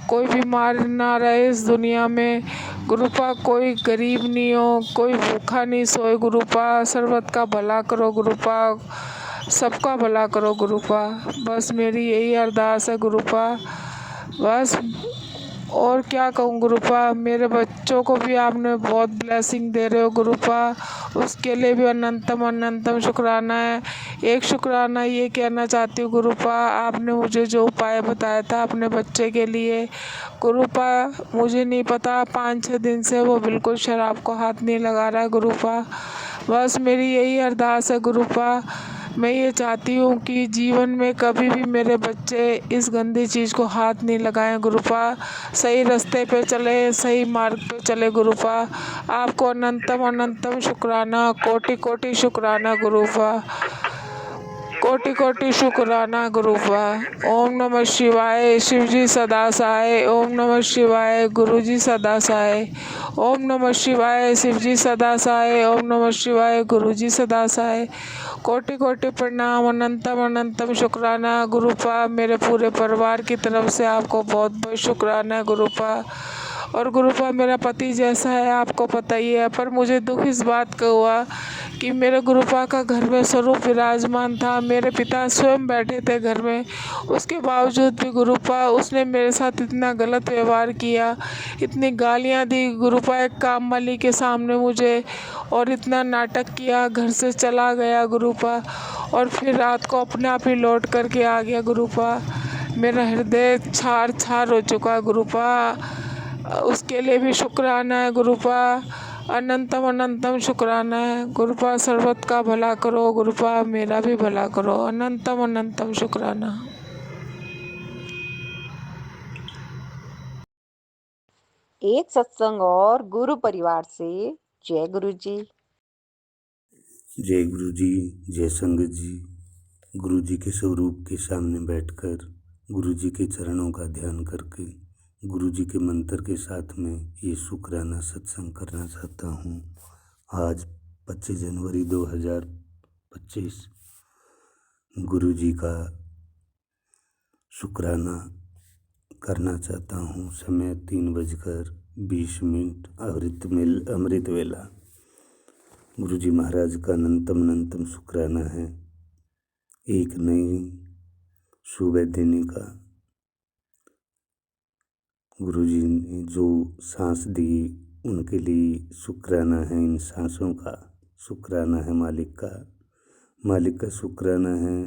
[SPEAKER 7] कोई बीमार ना रहे इस दुनिया में गुरुपा, कोई गरीब नहीं हो, कोई भूखा नहीं सोए गुरुपा, सर्वत का भला करो गुरुपा, सबका भला करो गुरुपा। बस मेरी यही अरदास है गुरुपा, बस और क्या कहूँ गुरुपा। मेरे बच्चों को भी आपने बहुत ब्लेसिंग दे रहे हो गुरुपा, उसके लिए भी अनंतम शुक्राना है। एक शुक्राना ये कहना चाहती हूँ गुरुपा, आपने मुझे जो उपाय बताया था अपने बच्चे के लिए गुरुपा, मुझे नहीं पता 5-6 दिन से वो बिल्कुल शराब को हाथ नहीं लगा रहा है गुरुपा। बस मेरी यही अरदास है गुरुपा, मैं ये चाहती हूँ कि जीवन में कभी भी मेरे बच्चे इस गंदी चीज़ को हाथ नहीं लगाएं गुरुपा, सही रास्ते पे चले, सही मार्ग पे चले गुरुपा। आपको अनंतम शुक्राना, कोटि कोटि शुक्राना गुरुपा, कोटि कोटि शुक्राना गुरुपा। ओम नमः शिवाय, शिवजी सदा सहाय। ओम नमः शिवाय, गुरुजी सदा सहाय। ओम नमः शिवाय, शिवजी सदा सहाय। ओम नमः शिवाय, गुरुजी सदा सहाय। कोटि कोटि प्रणाम, अनंतम शुक्राना गुरुपा। मेरे पूरे परिवार की तरफ से आपको बहुत बहुत शुक्राना है गुरुपा। और गुरुपा मेरा पति जैसा है आपको पता ही है, पर मुझे दुख इस बात का हुआ कि मेरे गुरुपा का घर में स्वरूप विराजमान था, मेरे पिता स्वयं बैठे थे घर में, उसके बावजूद भी गुरुपा उसने मेरे साथ इतना गलत व्यवहार किया, इतनी गालियाँ दी गुरुपा एक काम वाली के सामने मुझे, और इतना नाटक किया, घर से चला गया गुरुपा, और फिर रात को अपने आप ही लौट करके आ गया गुरुपा। मेरा हृदय छार हो चुका है गुरुपा, उसके लिए भी शुक्राना है गुरुपा, अनंतम शुक्राना है गुरुपा। सर्वत का भला करो गुरुपा, मेरा भी भला करो, अनंतम शुक्राना।
[SPEAKER 2] एक सत्संग और गुरु परिवार से जय गुरु जी।
[SPEAKER 8] जय गुरु जी, जय संगत जी। गुरु जी के स्वरूप के सामने बैठकर गुरु जी के चरणों का ध्यान करके गुरु जी के मंत्र के साथ में ये शुक्राना सत्संग करना चाहता हूँ। आज 25 जनवरी 2025 गुरु जी का शुक्राना करना चाहता हूँ। समय 3:20 अमृत वेला। गुरु जी महाराज का अनंतम शुक्राना है। एक नई सुबह देने का गुरु जी ने जो सांस दी उनके लिए शुक्राना है। इन सांसों का शुक्राना है मालिक का शुक्राना है।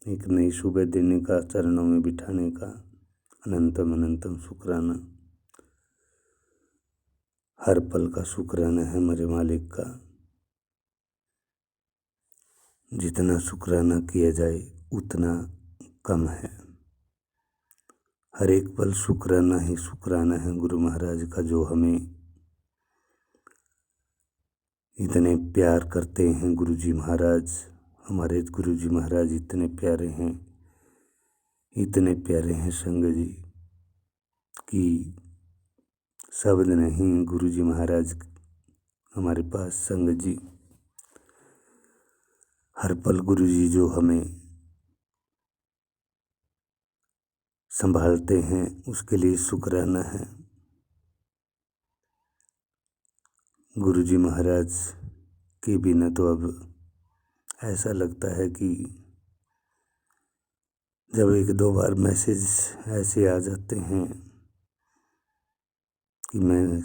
[SPEAKER 8] एक नई सुबह देने का, चरणों में बिठाने का अनंतम शुक्राना। हर पल का शुक्राना है मेरे मालिक का। जितना शुक्राना किया जाए उतना कम है। हर एक पल शुक्राना ही शुक्राना है गुरु महाराज का, जो हमें इतने प्यार करते हैं। गुरु जी महाराज, हमारे गुरु जी महाराज इतने प्यारे हैं संग जी कि शब्द नहीं। गुरु जी महाराज हमारे पास संग जी, हर पल गुरु जी जो हमें संभालते हैं उसके लिए शुक्राना है। गुरु जी महाराज के बिना तो अब ऐसा लगता है कि जब 1-2 बार मैसेज ऐसे आ जाते हैं कि मैं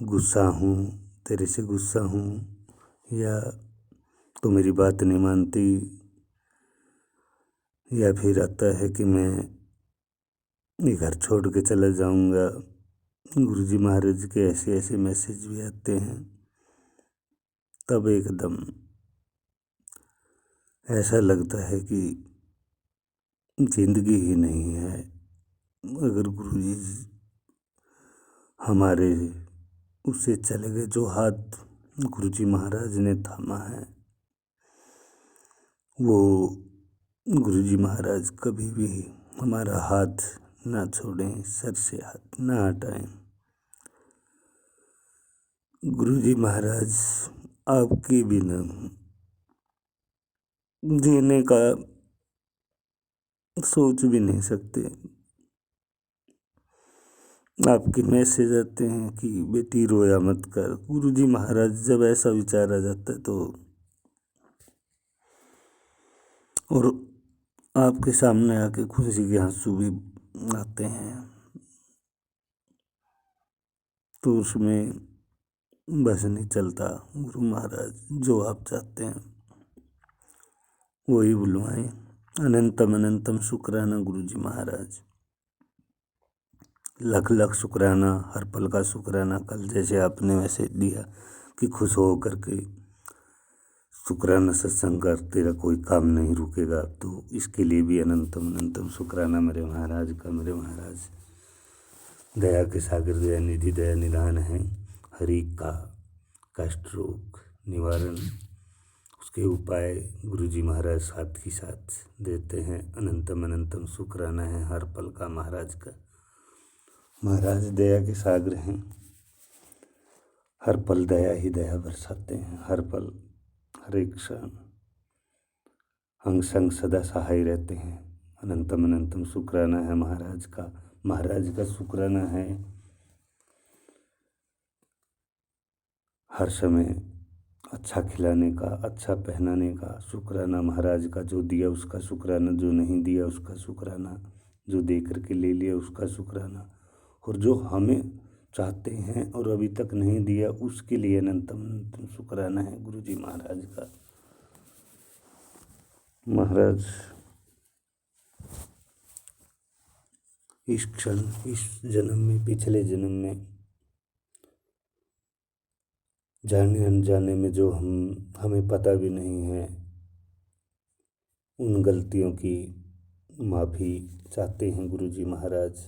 [SPEAKER 8] गुस्सा हूँ, तेरे से गुस्सा हूँ, या तो मेरी बात नहीं मानती, या फिर आता है कि मैं ये घर छोड़ के चला जाऊँगा। गुरु जी महाराज के ऐसे मैसेज भी आते हैं। तब एकदम ऐसा लगता है कि जिंदगी ही नहीं है। अगर गुरु जी हमारे उससे चले गए, जो हाथ गुरु जी महाराज ने थामा है वो गुरु जी महाराज कभी भी हमारा हाथ ना छोड़ें, सर से हाथ ना हटाएं। गुरु जी महाराज आपके बिना जीने का सोच भी नहीं सकते। आपके मैसेज आते हैं कि बेटी रोया मत कर। गुरु जी महाराज जब ऐसा विचार आ जाता है तो, और आपके सामने आके खुशी के आंसू भी आते हैं, तो उसमें बस नहीं चलता। गुरु महाराज जो आप चाहते हैं वही बुलवाएं। अनंतम शुक्राना गुरु जी महाराज। लख शुक्राना, हर पल का शुक्राना। कल जैसे आपने मैसेज दिया कि खुश हो करके शुक्राना सत्संग कर, तेरा कोई काम नहीं रुकेगा, तो इसके लिए भी अनंतम शुक्राना मेरे महाराज का। मेरे महाराज दया के सागर, दया निधि, दया निधान है। हर एक का कष्ट रोग निवारण, उसके उपाय गुरु जी महाराज साथ ही साथ देते हैं। अनंतम शुक्राना है हर पल का महाराज का। महाराज दया के सागर हैं। हर पल दया ही दया बरसाते हैं। हर पल, हर एक क्षण अंग संग सदा सहाय रहते हैं। अनंतम शुक्राना है महाराज का। महाराज का शुक्राना है हर समय अच्छा खिलाने का, अच्छा पहनाने का शुक्राना महाराज का। जो दिया उसका शुक्राना, जो नहीं दिया उसका शुक्राना, जो दे करके ले लिया उसका शुक्राना, और जो हमें चाहते हैं और अभी तक नहीं दिया उसके लिए अनंतम शुक्राना है गुरु जी महाराज का। महाराज इस क्षण, इस जन्म में, पिछले जन्म में जाने अनजाने में जो हमें पता भी नहीं है, उन गलतियों की माफ़ी चाहते हैं गुरु जी महाराज।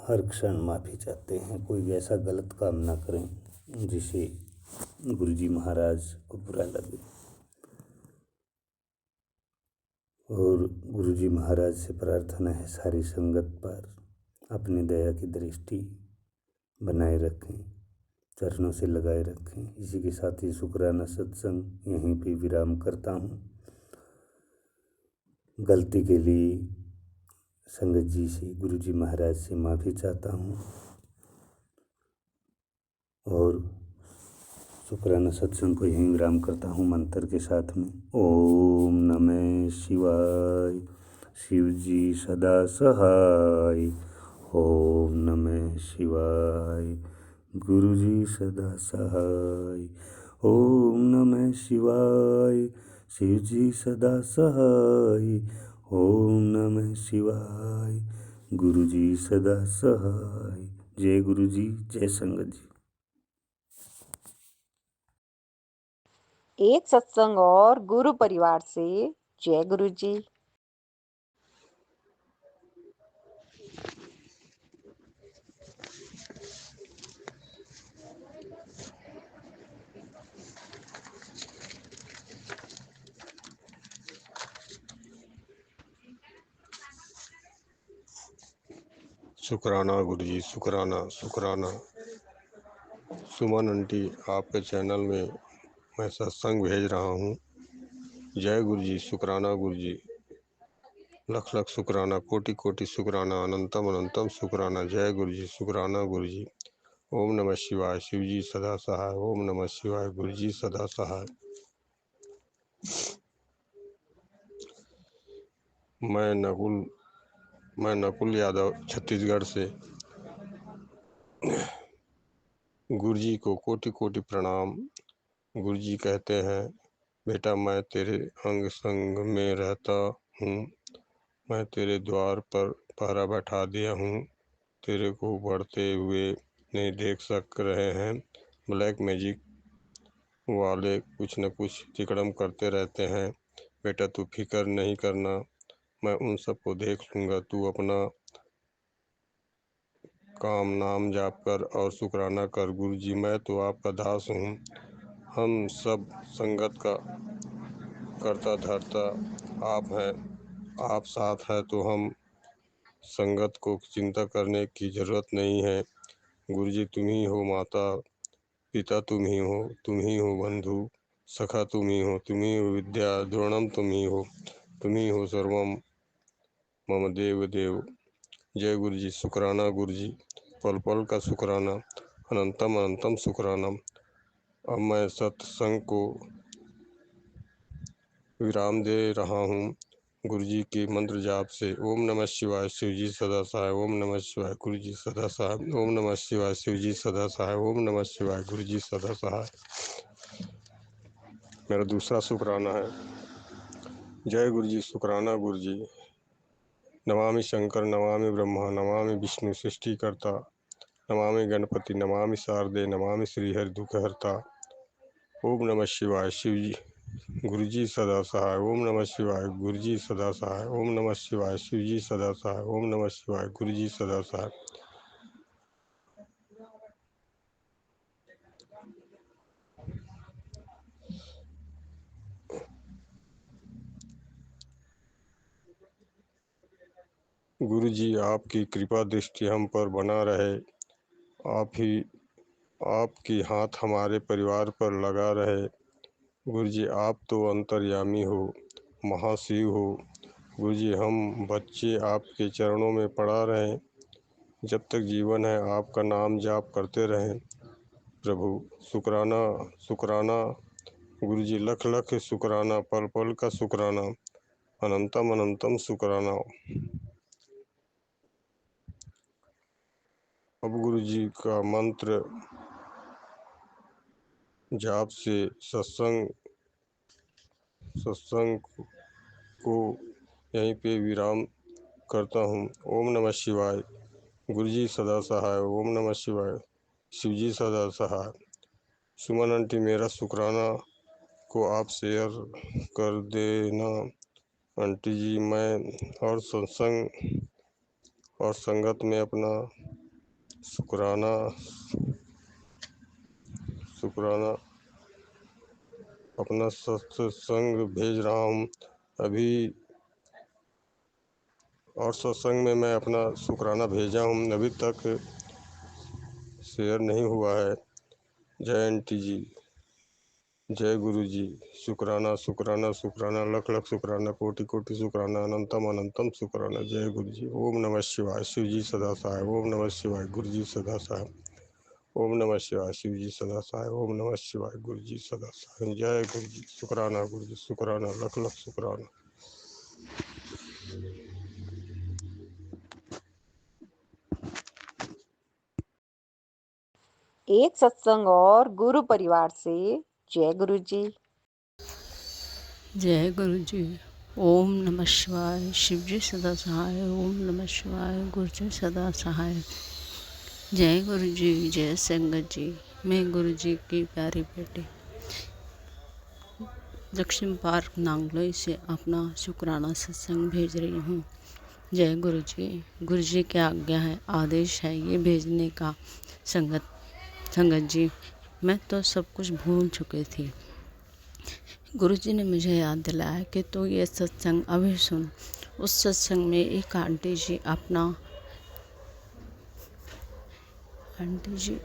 [SPEAKER 8] हर क्षण माफ़ी चाहते हैं, कोई ऐसा गलत काम ना करें जिसे गुरुजी महाराज को बुरा लगे। और गुरुजी महाराज से प्रार्थना है सारी संगत पर अपनी दया की दृष्टि बनाए रखें, चरणों से लगाए रखें। इसी के साथ ही शुक्राना सत्संग यहीं पे विराम करता हूँ। गलती के लिए संगत जी से, गुरुजी महाराज से माफ़ी चाहता हूँ और शुक्राना सत्संग को यहीं विराम करता हूँ मंत्र के साथ में। ओम नमः शिवाय, शिव जी सदा सहाय। ओम नमः शिवाय, गुरु जी सदा सहाय। ओम नमः शिवाय, शिव जी सदा सहाय। ओम नमः शिवाय, गुरु जी सदा सहाय। जय गुरु जी, जय संगत जी।
[SPEAKER 2] एक सत्संग और गुरु परिवार से जय गुरु जी।
[SPEAKER 9] शुक्राना गुरुजी, शुक्राना शुक्राना। सुमन आंटी, आपके चैनल में मैं सत्संग भेज रहा हूँ। जय गुरुजी, शुक्राना गुरुजी, लख लख शुक्राना, कोटि कोटि शुक्राना, अनंतम अनंतम शुक्राना। जय गुरुजी, शुक्राना गुरुजी। ओम नमः शिवाय, शिव जी सदा सहाय। ओम नमः शिवाय, गुरुजी सदा सहाय। मैं नकुल यादव छत्तीसगढ़ से। गुरुजी को कोटि कोटि प्रणाम। गुरुजी कहते हैं, बेटा मैं तेरे अंग संग में रहता हूँ, मैं तेरे द्वार पर पहरा बैठा दिया हूँ, तेरे को बढ़ते हुए नहीं देख सक रहे हैं। ब्लैक मैजिक वाले कुछ न कुछ तिकड़म करते रहते हैं। बेटा तू फिक्र नहीं करना, मैं उन सबको देख लूँगा। तू अपना काम नाम जाप कर और शुक्राना कर। गुरुजी मैं तो आपका दास हूँ, हम सब संगत का करता धरता आप हैं। आप साथ हैं तो हम संगत को चिंता करने की ज़रूरत नहीं है। गुरुजी तुम ही हो माता पिता, तुम ही हो बंधु सखा, तुम ही हो विद्या द्रोणम, तुम ही हो सर्वम मम देव देव। जय गुरुजी, शुक्राना गुरुजी, पल पल का शुक्राना, अनंतम अनंतम शुक्राना। अब मैं सत्संग को विराम दे रहा हूँ गुरुजी के मंत्र जाप से। ओम नमः शिवाय, शिव जी सदा सहाय। ओम नमः शिवाय, गुरु जी सदा सहाय। ओम नमः शिवाय, शिव जी सदा सहाय। ओम नमः शिवाय, गुरु जी सदा सहाय। मेरा दूसरा शुक्राना है। जय गुरुजी, शुक्राना गुरुजी। नमामि शंकर, नमामि ब्रह्मा, नमामि विष्णु सृष्टिकर्ता, नमामि गणपति, नमामि शारदे, नमामि श्रीहरि दुखहर्ता। ओम नमः शिवाय, शिव जी गुरु जी सदा सहाय। ओम नमः शिवाय, गुरु जी सदा सहाय। ओम नमः शिवाय, शिव जी सदा सहाय। ओम नमः शिवाय, गुरु जी सदा सहाय। गुरु जी आपकी कृपा दृष्टि हम पर बना रहे, आपकी हाथ हमारे परिवार पर लगा रहे। गुरु जी आप तो अंतर्यामी हो, महाशिव हो। गुरु जी हम बच्चे आपके चरणों में पड़ा रहें, जब तक जीवन है आपका नाम जाप करते रहें। प्रभु शुक्राना शुक्राना गुरु जी, लख लख शुक्राना, पल पल का शुक्राना, अनंतम अनंतम शुक्राना। अब गुरु जी का मंत्र जाप से सत्संग को यहीं पे विराम करता हूँ। ओम नमः शिवाय, गुरु जी सदा सहाय। ओम नमः शिवाय, शिव जी सदा सहाय। सुमन आंटी मेरा शुक्राना को आप शेयर कर देना आंटी जी। मैं और सत्संग और संगत में अपना शुक्राना अपना सत्संग भेज रहा हूँ अभी, और सत्संग में मैं अपना शुक्राना भेजा हूँ, अभी तक शेयर नहीं हुआ है। जय आंटी जी, जय गुरु जी। शुक्राना शुक्राना शुक्राना, लख लख शुक्राना, कोटि कोटि शुक्राना, अनंतम अनंतम शुक्राना। जय गुरु जी। ओम नमः शिवाय, शिव जी सदा सहाय। ओम नमः शिवाय, गुरु जी सदा सहाय। ओम नमः शिवाय, शिव जी सदा सहाय। ओम नमः शिवाय, गुरु जी सदा सहाय। जय गुरु जी। शुक्राना गुरु जी, शुक्राना, लख लख शुक्राना।
[SPEAKER 2] एक सत्संग और गुरु परिवार से। जय गुरु जी।
[SPEAKER 10] जय गुरु जी। ओम नमः शिवाय, शिव जी सदा सहाय। ओम नमः शिवाय, गुरु जी सदा सहाय। जय गुरु जी, जय संगत जी। मैं गुरु जी की प्यारी बेटी दक्षिण पार्क नांगलोई से अपना शुक्राना सत्संग भेज रही हूँ। जय गुरु जी। गुरु जी की आज्ञा है, आदेश है ये भेजने का। संगत जी, मैं तो सब कुछ भूल चुकी थी। गुरु जी ने मुझे याद दिलाया कि तू ये सत्संग अभी सुन। उस सत्संग में एक आंटी जी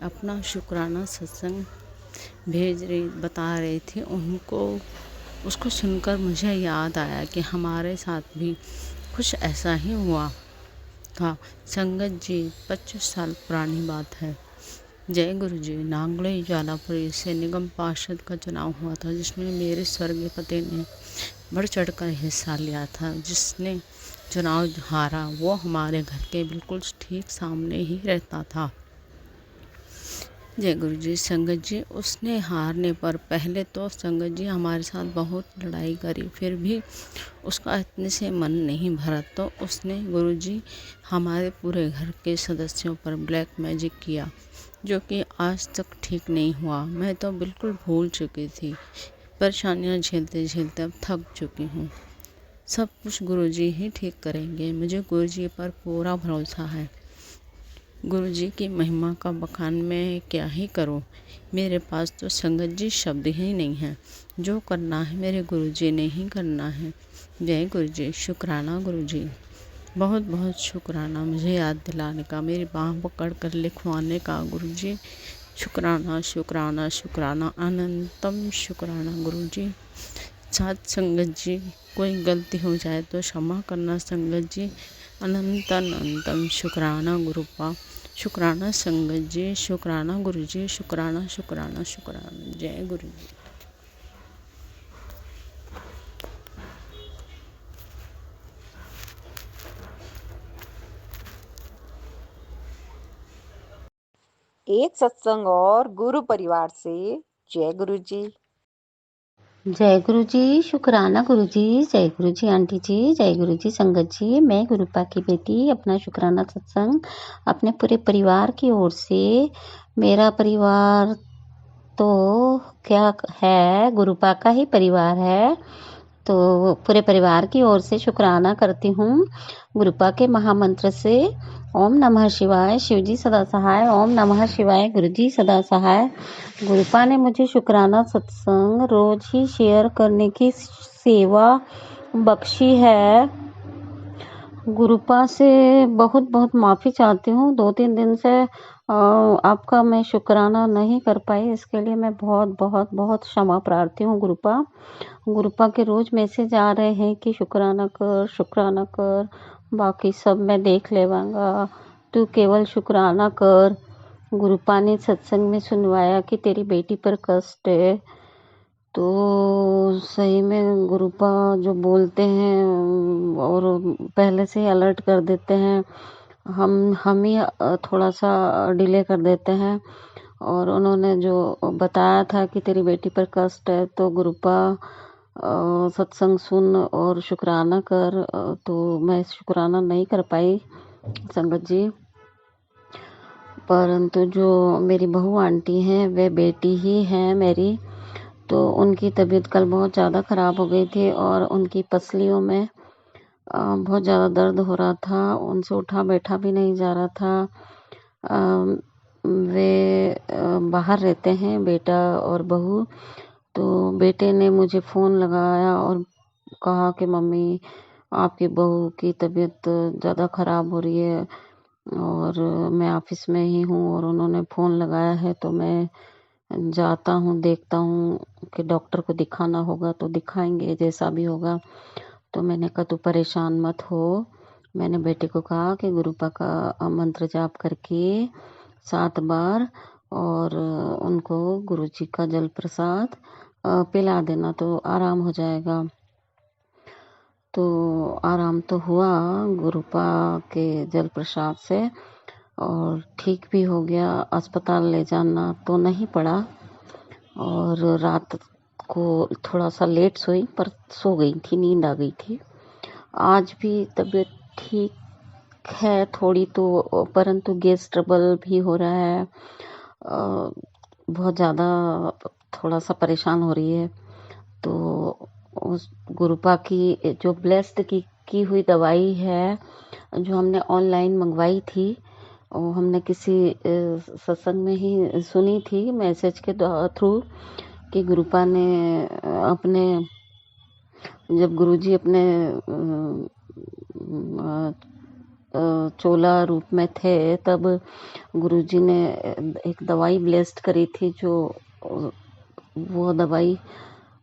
[SPEAKER 10] अपना शुक्राना सत्संग बता रही थी। उसको सुनकर मुझे याद आया कि हमारे साथ भी कुछ ऐसा ही हुआ था। संगत जी, 25 साल पुरानी बात है। जय गुरु जी। नांगलोई ज्वालापुरी से निगम पार्षद का चुनाव हुआ था, जिसमें मेरे स्वर्गीय पति ने बढ़ चढ़कर हिस्सा लिया था। जिसने चुनाव हारा वो हमारे घर के बिल्कुल ठीक सामने ही रहता था। जय गुरु जी। संगत जी, उसने हारने पर पहले तो संगत जी हमारे साथ बहुत लड़ाई करी, फिर भी उसका इतने से मन नहीं भरा तो उसने गुरु जी हमारे पूरे घर के सदस्यों पर ब्लैक मैजिक किया, जो कि आज तक ठीक नहीं हुआ। मैं तो बिल्कुल भूल चुकी थी। परेशानियां झेलते झेलते अब थक चुकी हूँ। सब कुछ गुरु जी ही ठीक करेंगे। मुझे गुरु जी पर पूरा भरोसा है। गुरु जी की महिमा का बखान मैं क्या ही करूं। मेरे पास तो संगत जी शब्द ही नहीं हैं। जो करना है मेरे गुरु जी ने ही करना है। जय गुरु जी। शुक्राना गुरु जी, बहुत बहुत शुक्राना मुझे याद दिलाने का, मेरी बाँह पकड़ कर लिखवाने का। गुरु जी शुक्राना शुक्राना शुक्राना, अनंतम शुक्राना गुरु जी। साथ संगत जी, कोई गलती हो जाए तो क्षमा करना संगत जी। अनंतम शुक्राना गुरुपा। शुक्राना संगत जी। शुक्राना गुरु जी। शुक्राना शुक्राना शुक्राना। जय गुरु जी।
[SPEAKER 2] एक सत्संग और गुरु परिवार से। जय गुरु जी।
[SPEAKER 3] जय गुरु जी। शुक्राना गुरु जी। जय गुरु जी आंटी जी। जय गुरु जी संगत जी। मैं गुरुपा की बेटी अपना शुक्राना सत्संग अपने पूरे परिवार की ओर से, मेरा परिवार तो क्या है, गुरुपा का ही परिवार है, तो पूरे परिवार की ओर से शुक्राना करती हूँ। गुरुपा के महामंत्र से ओम नमः शिवाय, शिव जी सदा सहाय। ओम नमः शिवाय, गुरु जी सदा सहाय। गुरुपा ने मुझे शुक्राना सत्संग रोज ही शेयर करने की सेवा बख्शी है। गुरुपा से बहुत बहुत माफ़ी चाहती हूँ। 2-3 दिन से आपका मैं शुक्राना नहीं कर पाई, इसके लिए मैं बहुत बहुत बहुत क्षमा प्रार्थी हूँ गुरुपा। गुरुपा के रोज़ मैसेज आ रहे हैं कि शुक्राना कर, बाकी सब मैं देख लेवांगा, तू केवल शुक्राना कर। गुरुपा ने सत्संग में सुनवाया कि तेरी बेटी पर कष्ट है, तो सही में गुरुपा जो बोलते हैं और पहले से ही अलर्ट कर देते हैं। हम ही थोड़ा सा डिले कर देते हैं। और उन्होंने जो बताया था कि तेरी बेटी पर कष्ट है, तो गुरुपा सत्संग सुन और शुक्राना कर, तो मैं शुक्राना नहीं कर पाई संगत जी। परंतु जो मेरी बहू आंटी हैं, वे बेटी ही हैं मेरी, तो उनकी तबीयत कल बहुत ज़्यादा ख़राब हो गई थी और उनकी पसलियों में बहुत ज़्यादा दर्द हो रहा था। उनसे उठा बैठा भी नहीं जा रहा था।
[SPEAKER 4] वे बाहर रहते हैं, बेटा और बहू। तो बेटे ने मुझे फ़ोन लगाया और कहा कि मम्मी आपकी बहू की तबीयत ज़्यादा ख़राब हो रही है और मैं ऑफिस में ही हूँ और उन्होंने फ़ोन लगाया है, तो मैं जाता हूँ, देखता हूँ कि डॉक्टर को दिखाना होगा तो दिखाएंगे, जैसा भी होगा। तो मैंने कहा तू परेशान मत हो। मैंने बेटे को कहा कि गुरुपा का मंत्र जाप करके 7 बार और उनको गुरुजी का जल प्रसाद पिला देना तो आराम हो जाएगा। तो आराम तो हुआ गुरुपा के जल प्रसाद से और ठीक भी हो गया। अस्पताल ले जाना तो नहीं पड़ा और रात को थोड़ा सा लेट सोई, पर सो गई थी, नींद आ गई थी। आज भी तबीयत ठीक है थोड़ी तो, परंतु गैस ट्रबल भी हो रहा है, बहुत ज़्यादा थोड़ा सा परेशान हो रही है। तो उस गुरुपा की जो ब्लेस्ड की हुई दवाई है, जो हमने ऑनलाइन मंगवाई थी, और हमने किसी सत्संग में ही सुनी थी मैसेज के थ्रू कि गुरुपा ने अपने, जब गुरुजी अपने चोला रूप में थे, तब गुरुजी ने एक दवाई ब्लेस्ड करी थी, जो वो दवाई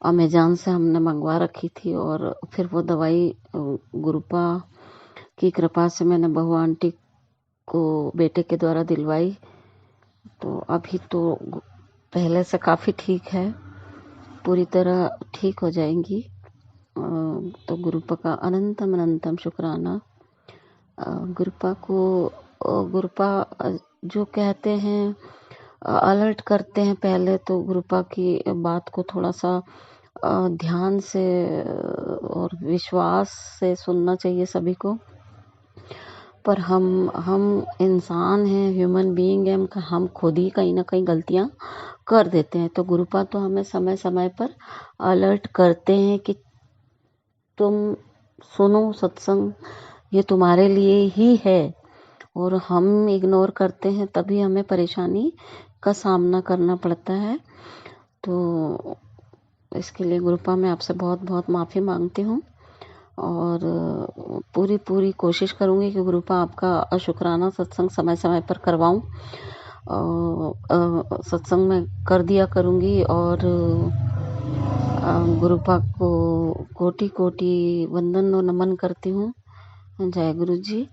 [SPEAKER 4] अमेज़न से हमने मंगवा रखी थी और फिर वो दवाई गुरुपा की कृपा से मैंने बहू आंटी को बेटे के द्वारा दिलवाई। तो अभी तो पहले से काफ़ी ठीक है, पूरी तरह ठीक हो जाएंगी। तो गुरुपा का अनंतम अनंतम शुक्राना। गुरुपा जो कहते हैं अलर्ट करते हैं, पहले तो गुरुपा की बात को थोड़ा सा ध्यान से और विश्वास से सुनना चाहिए सभी को। पर हम इंसान हैं, ह्यूमन बीइंग हैं, हम खुद ही कहीं ना कहीं गलतियां कर देते हैं। तो गुरुपा तो हमें समय समय पर अलर्ट करते हैं कि तुम सुनो सत्संग, ये तुम्हारे लिए ही है, और हम इग्नोर करते हैं, तभी हमें परेशानी का सामना करना पड़ता है। तो इसके लिए गुरुपा मैं आपसे बहुत बहुत माफ़ी मांगती हूँ और पूरी कोशिश करूँगी कि गुरुपा आपका शुक्राना सत्संग समय समय पर करवाऊँ। सत्संग में कर दिया करूँगी और गुरुपा को कोटि कोटि वंदन और नमन करती हूँ। जय गुरु जी,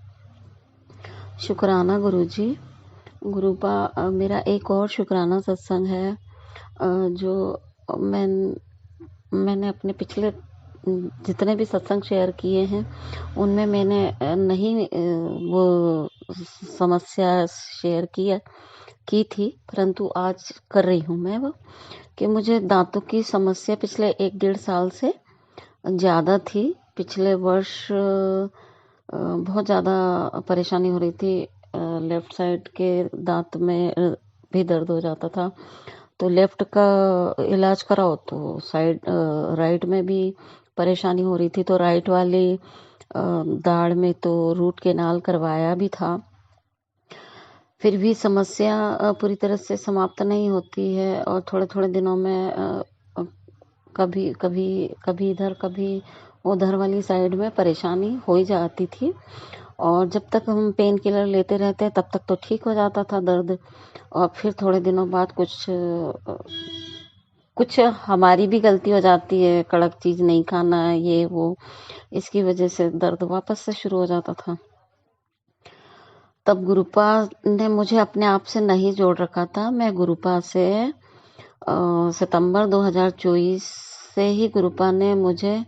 [SPEAKER 4] शुक्राना गुरु जी। गुरुपा मेरा एक और शुक्राना सत्संग है जो मैंने अपने पिछले जितने भी सत्संग शेयर किए हैं उनमें मैंने नहीं वो समस्या शेयर की थी, परंतु आज कर रही हूँ मैं वो, कि मुझे दांतों की समस्या पिछले 1-1.5 साल से ज़्यादा थी। पिछले वर्ष बहुत ज़्यादा परेशानी हो रही थी, लेफ़्ट साइड के दांत में भी दर्द हो जाता था। तो लेफ़्ट का इलाज कराओ तो साइड राइट में भी परेशानी हो रही थी, तो राइट वाली दाढ़ में तो रूट कैनाल करवाया भी था, फिर भी समस्या पूरी तरह से समाप्त नहीं होती है और थोड़े थोड़े दिनों में कभी इधर कभी उधर वाली साइड में परेशानी हो ही जाती थी। और जब तक हम पेन किलर लेते रहते तब तक तो ठीक हो जाता था दर्द, और फिर थोड़े दिनों बाद कुछ हमारी भी गलती हो जाती है, कड़क चीज़ नहीं खाना ये वो, इसकी वजह से दर्द वापस से शुरू हो जाता था। तब गुरुपा ने मुझे अपने आप से नहीं जोड़ रखा था। मैं गुरुपा से सितंबर 2024 से ही गुरुपा ने मुझे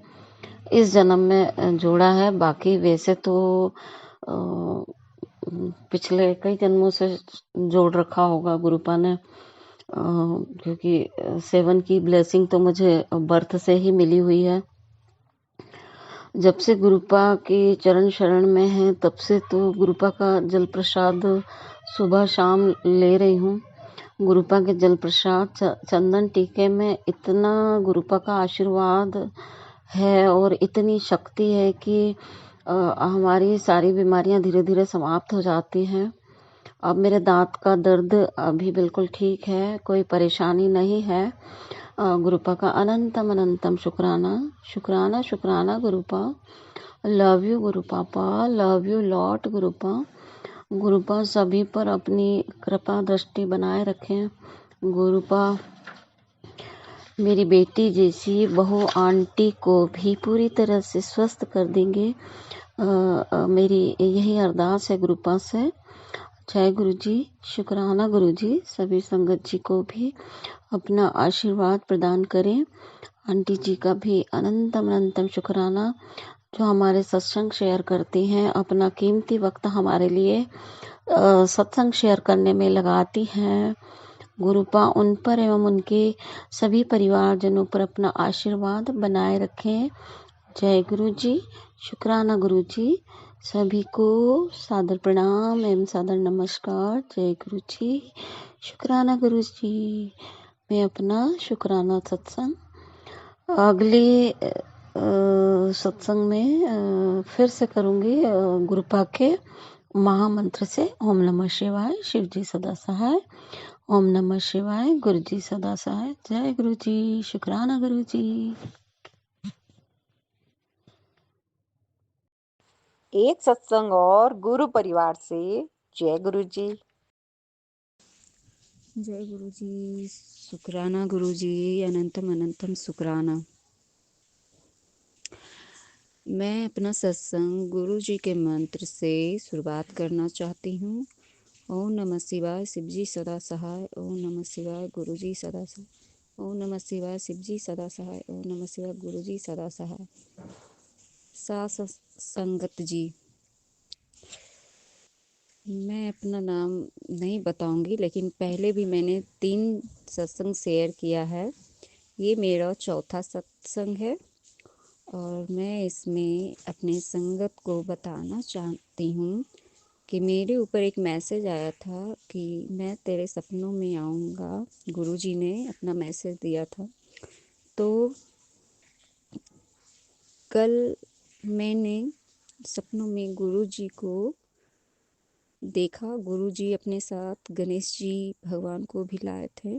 [SPEAKER 4] इस जन्म में जोड़ा है। बाकी वैसे तो पिछले कई जन्मों से जोड़ रखा होगा गुरुपा ने, क्योंकि 7 की ब्लेसिंग तो मुझे बर्थ से ही मिली हुई है। जब से गुरुपा की चरण शरण में है तब से तो गुरुपा का जल प्रसाद सुबह शाम ले रही हूँ। गुरुपा के जल प्रसाद चंदन टीके में इतना गुरुपा का आशीर्वाद है और इतनी शक्ति है कि हमारी सारी बीमारियां धीरे धीरे समाप्त हो जाती हैं।
[SPEAKER 3] अब मेरे दांत का दर्द अभी बिल्कुल ठीक है, कोई परेशानी नहीं है। गुरुपा का अनंतम अनंतम शुक्राना, शुक्राना शुक्राना गुरुपा। लव यू गुरु पापा, लव यू लॉट गुरुपा। गुरुपा सभी पर अपनी कृपा दृष्टि बनाए रखें। गुरुपा मेरी बेटी जैसी बहू आंटी को भी पूरी तरह से स्वस्थ कर देंगे। मेरी यही अरदास है गुरुपा से। जय गुरु जी, शुक्राना गुरु जी। सभी संगत जी को भी अपना आशीर्वाद प्रदान करें। आंटी जी का भी अनंतम अनंतम शुक्राना, जो हमारे सत्संग शेयर करती हैं, अपना कीमती वक्त हमारे लिए सत्संग शेयर करने में लगाती हैं। गुरुपा उन पर एवं उनके सभी परिवारजनों पर अपना आशीर्वाद बनाए रखें। जय गुरु जी, शुक्राना गुरु जी। सभी को सादर प्रणाम एवं सादर नमस्कार। जय गुरु जी, शुक्राना गुरु जी। मैं अपना शुक्राना सत्संग अगले सत्संग में फिर से करूँगी गुरुपा के महामंत्र से। ओम नमः शिवाय, शिव जी सदा सहाय। ओम नमः शिवाय, गुरु जी सदा सहाय। जय गुरु जी, शुक्राना गुरु जी।
[SPEAKER 2] एक सत्संग और गुरु परिवार से। जय गुरु जी।
[SPEAKER 4] जय गुरु जी, शुक्राना गुरु जी, अनंतम अनंतम शुक्राना। मैं अपना सत्संग गुरु जी के मंत्र से शुरुआत करना चाहती हूँ। ओम नमः शिवाय, शिव जी सदा सहाय। ओम नमः शिवाय, गुरु जी सदा सहाय। ओम नमः शिवाय, शिव जी सदा सहाय। ओम नमः शिवाय, गुरु जी सदा सहाय। सास संगत जी, मैं अपना नाम नहीं बताऊंगी, लेकिन पहले भी मैंने 3 सत्संग शेयर किया है। ये मेरा चौथा सत्संग है और मैं इसमें अपने संगत को बताना चाहती हूँ कि मेरे ऊपर एक मैसेज आया था कि मैं तेरे सपनों में आऊँगा। गुरुजी ने अपना मैसेज दिया था। तो कल मैंने सपनों में गुरुजी को देखा। गुरुजी अपने साथ गणेश जी भगवान को भी लाए थे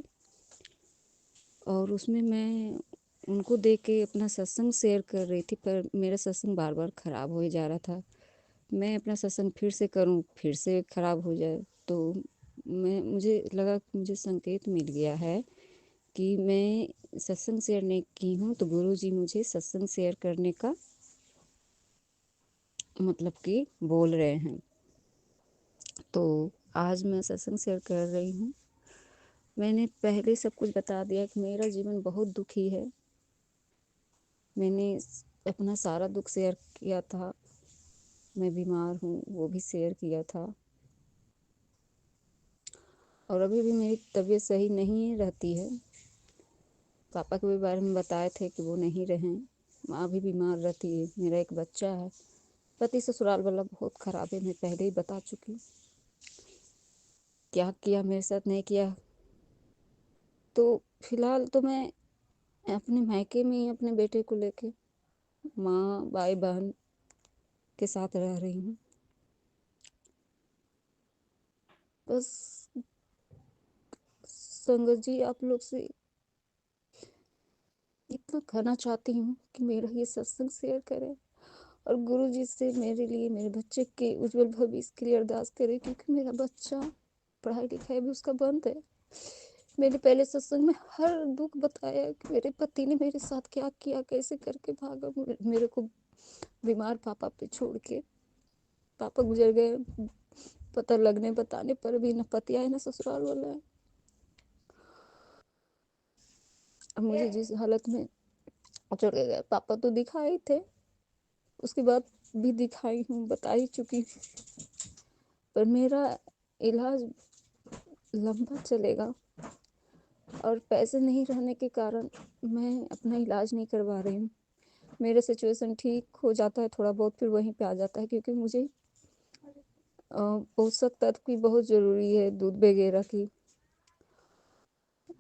[SPEAKER 4] और उसमें मैं उनको देख के अपना सत्संग शेयर कर रही थी, पर मेरा सत्संग बार बार ख़राब हो जा रहा था। मैं अपना सत्संग फिर से करूं, फिर से ख़राब हो जाए। तो मुझे लगा कि मुझे संकेत मिल गया है कि मैं सत्संग शेयर नहीं की हूँ, तो गुरुजी मुझे सत्संग शेयर करने का मतलब कि बोल रहे हैं। तो आज मैं सत्संग शेयर कर रही हूँ। मैंने पहले सब कुछ बता दिया कि मेरा जीवन बहुत दुखी है। मैंने अपना सारा दुख शेयर किया था। मैं बीमार हूँ, वो भी शेयर किया था। और अभी भी मेरी तबीयत सही नहीं रहती है। पापा के भी बारे में बताए थे कि वो नहीं रहें। माँ भी बीमार रहती है। मेरा एक बच्चा है। पति ससुराल वाला बहुत ख़राब है, मैं पहले ही बता चुकी। क्या किया मेरे साथ नहीं किया। तो फिलहाल तो मैं अपने मायके में ही अपने बेटे को लेके माँ भाई बहन के साथ रह रही हूँ। बस संगत जी, आप लोग से इतना कहना चाहती हूँ कि मेरा ये सत्संग शेयर करें और गुरु जी से मेरे लिए, मेरे बच्चे के उज्जवल भविष्य के लिए अरदास करें, क्योंकि मेरा बच्चा पढ़ाई लिखाई भी उसका बंद है। मैंने पहले सत्संग में हर दुख बताया कि मेरे पति ने मेरे साथ क्या किया, कैसे करके भागा मेरे को बीमार पापा पे छोड़ के। पापा गुजर गए, पता लगने बताने पर भी न पति आए न ससुराल वाला है। अब मुझे जिस हालत में चढ़ गए, पापा तो दिखाए थे, उसके बाद भी दिखाई हूँ, बता ही चुकी हूँ, पर मेरा इलाज लंबा चलेगा और पैसे नहीं रहने के कारण मैं अपना इलाज नहीं करवा रही हूँ। मेरा सिचुएशन ठीक हो जाता है थोड़ा बहुत, फिर वहीं पे आ जाता है, क्योंकि मुझे पोषक तत्व की बहुत ज़रूरी है, दूध वगैरह की।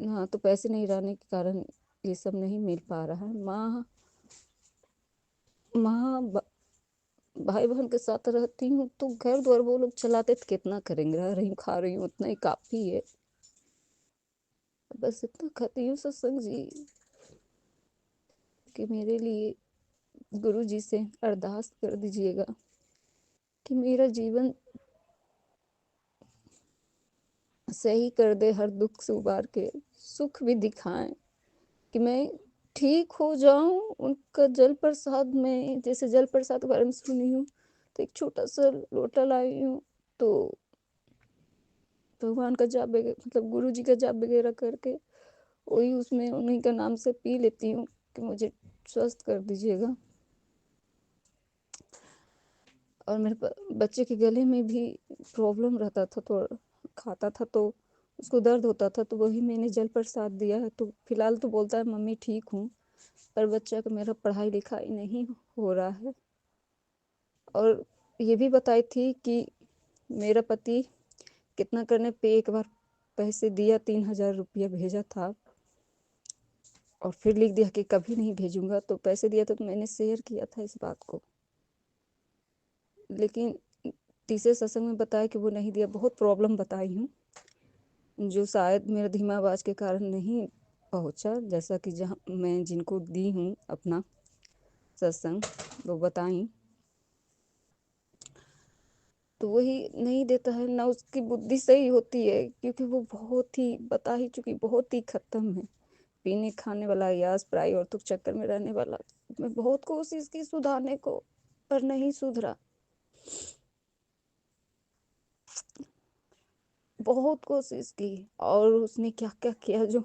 [SPEAKER 4] हाँ, तो पैसे नहीं रहने के कारण ये सब नहीं मिल पा रहा है। माँ
[SPEAKER 3] भाई बहन के साथ रहती हूँ तो घर द्वार वो लोग चलाते तो कितना करेंगे, रह रही हूँ खा रही हूँ उतना ही काफ़ी है। बस इतना कहती हूँ सत्संग जी कि मेरे लिए गुरु जी से अरदास कर दीजिएगा कि मेरा जीवन सही कर दे, हर दुख से उबार के सुख भी दिखाएं कि मैं ठीक हो जाऊं। उनका जल प्रसाद में, जैसे जल प्रसाद के बारे में सुनी हूँ, तो एक छोटा सा लोटा लाई हूँ, तो भगवान का जाप वगैरह, मतलब गुरु जी का जाप वगैरह करके वही उसमें उन्हीं का नाम से पी लेती हूँ कि मुझे स्वस्थ कर दीजिएगा। और मेरे बच्चे के गले में भी प्रॉब्लम रहता था, तो खाता था तो उसको दर्द होता था, तो वही मैंने जल प्रसाद दिया है। तो फिलहाल तो बोलता है मम्मी ठीक हूँ, पर बच्चा का मेरा पढ़ाई लिखाई नहीं हो रहा है। और ये भी बताई थी कि मेरा पति कितना करने पे एक बार पैसे दिया, 3,000 रुपया भेजा था और फिर लिख दिया कि कभी नहीं भेजूंगा। तो पैसे दिया था तो मैंने शेयर किया था इस बात को, लेकिन तीसरे सत्संग में बताया कि वो नहीं दिया। बहुत प्रॉब्लम बताई हूँ जो शायद मेरा धीमा आवाज के कारण नहीं पहुंचा, जैसा कि जहाँ मैं जिनको दी हूँ अपना सत्संग वो बताई, तो वही नहीं देता है ना। उसकी बुद्धि सही होती है क्योंकि वो बहुत ही, बता ही चुकी, बहुत ही खत्म है, पीने खाने वाला, यास पराई औरतों के चक्कर में रहने वाला। मैं बहुत कोशिश की सुधारने को, पर नहीं सुधरा। बहुत कोशिश की और उसने क्या क्या किया जो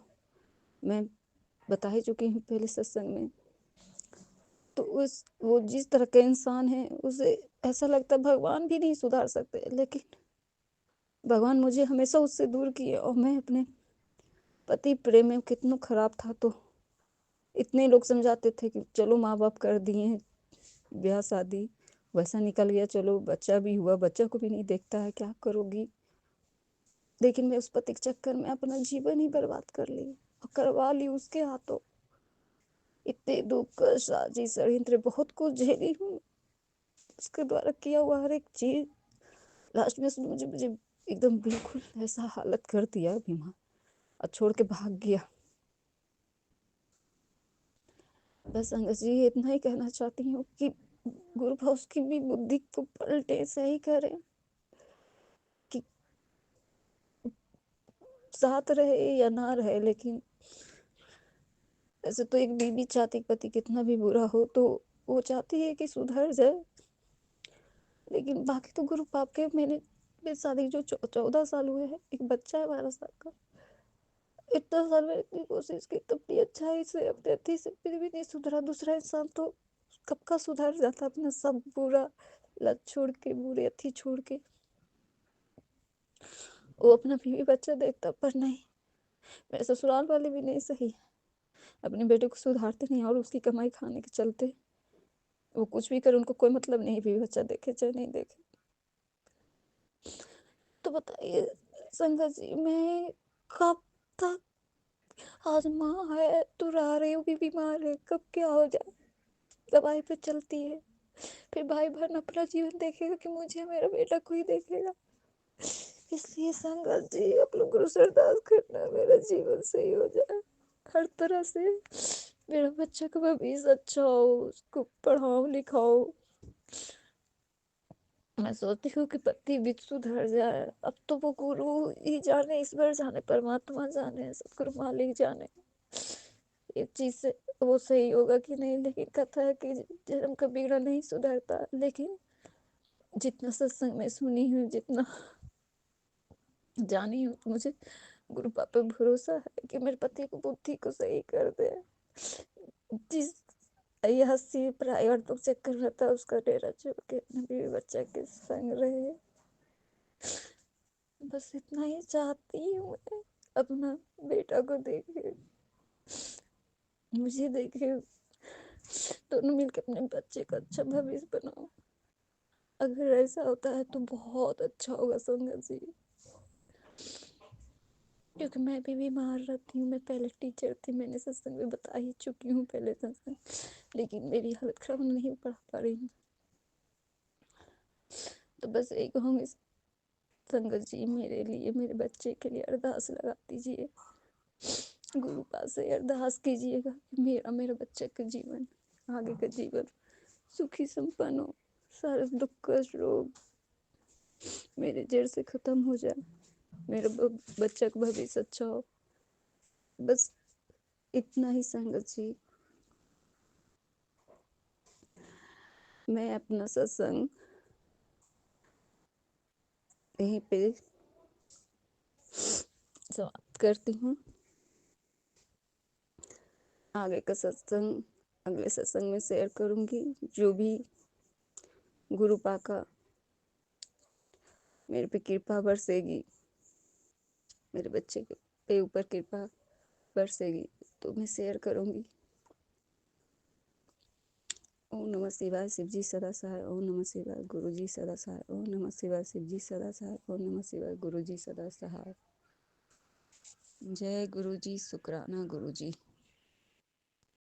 [SPEAKER 3] मैं बता ही चुकी हूँ पहले सत्संग में। तो उस वो जिस तरह का इंसान है, उसे ऐसा लगता है भगवान भी नहीं सुधार सकते, लेकिन भगवान मुझे हमेशा उससे दूर किए। और मैं अपने पति प्रेम में कितना खराब था, तो इतने लोग समझाते थे कि चलो माँ बाप कर दिए हैं ब्याह शादी, वैसा निकल गया, चलो बच्चा भी हुआ, बच्चा को भी नहीं देखता है, क्या करोगी। लेकिन मैं उस पति के चक्कर में अपना जीवन ही बर्बाद कर ली और करवा ली उसके हाथों। इतने दुख साजिश षड्यंत्र बहुत कुछ झेली हूँ, उसके द्वारा किया हुआ हर एक चीज। लास्ट में उसने मुझे मुझे एकदम बिल्कुल ऐसा हालत कर दिया बीमार, और छोड़ के भाग गया। बस अंगद जी इतना ही कहना चाहती हूँ कि गुरु भाव की भी बुद्धि को पलटे, सही करे, कि साथ रहे या ना रहे। लेकिन ऐसे तो एक बीवी चाहती पति कितना भी बुरा हो तो वो चाहती है कि सुधर जाए, लेकिन बाकी तो गुरु पाप के। मेरी शादी जो 14 साल हुए हैं, एक बच्चा है 12 साल का। इतना साल में इतनी कोशिश की, तब भी अच्छाई से अपने अथी से फिर भी नहीं सुधरा। दूसरा इंसान तो कब का सुधर जाता, अपना सब बुरा लत छोड़ के, बुरे अथी छोड़ के। वो अपना बीवी बच्चा देखता, पर नहीं, मेरे ससुराल वाले भी नहीं सही, अपने बेटे को सुधारते नहीं, और उसकी कमाई खाने के चलते वो कुछ भी करे, उनको कोई मतलब नहीं, बीवी बच्चा देखे चाहे नहीं देखे। तो बताइए संगत जी, मैं कब तक, आज माँ है तू रह रही हो, भी बीमार है, कब क्या हो जाए, दवाई पे चलती है, फिर भाई बहन अपना जीवन देखेगा कि मुझे मेरा बेटा कोई देखेगा। इसलिए संगत जी आप लोग गुरु से अरदास करना मेरा जीवन सही हो जाए, हर तरह से मेरा बच्चा का भविष्य अच्छा हो, उसको पढ़ाओ लिखाओ। मैं सोचती हूँ कि पति भी सुधर जाए। अब तो वो गुरु ही जाने, ईश्वर जाने, परमात्मा जाने, सतगुरु मालिक जाने इस चीज से वो सही होगा कि नहीं। लेकिन कथा है कि जन्म का बिगड़ा नहीं सुधरता। लेकिन जितना सत्संग में सुनी हूँ, जितना जानी हूँ, तो मुझे गुरु पाप पे भरोसा है कि मेरे पति को बुद्धि को सही कर दे। जिस ये हंसी पराई औरतों के चक्कर रहता है, उसका डेरा छोड़ के अपने बीवी बच्चा के संग रहे। बस इतना ही चाहती हूँ मैं, अपना बेटा को देखे, मुझे देखे, दोनों मिलकर अपने बच्चे का अच्छा भविष्य बनाओ। अगर ऐसा होता है तो बहुत अच्छा होगा संगत जी, क्योंकि मैं भी बीमार रहती हूँ। मैं पहले टीचर थी, मैंने सत्संग में बता ही चुकी हूँ पहले सत्संग, लेकिन मेरी हालत खराब नहीं पढ़ा पा रही हूँ।
[SPEAKER 11] तो बस एक कहूँगी संगत जी, मेरे लिए, मेरे बच्चे के लिए अरदास लगा दीजिए, गुरु पास से अरदास कीजिएगा कि मेरा बच्चे का जीवन, आगे का जीवन सुखी संपन्न हो, सारे दुख कष्ट रोग मेरे जड़ से खत्म हो जाए, मेरे बच्चा का भविष्य अच्छा हो। बस इतना ही संगत जी। मैं अपना सत्संग यहीं पे समाप्त करती हूँ। आगे का सत्संग अगले सत्संग में शेयर करूँगी। जो भी गुरुपा का मेरे पे कृपा बरसेगी, मेरे बच्चे पे ऊपर कृपा बरसेगी तो मैं शेयर करूँगी। ओम नमः शिवाय, शिव जी सदा सहाय। ओम नमः शिवाय, गुरु जी सदा सहाय। ओम नमः शिवाय, शिव जी सदा सहाय। ओम नमः शिवाय, गुरु जी सदा सहाय। जय गुरु जी, शुक्राना गुरु जी।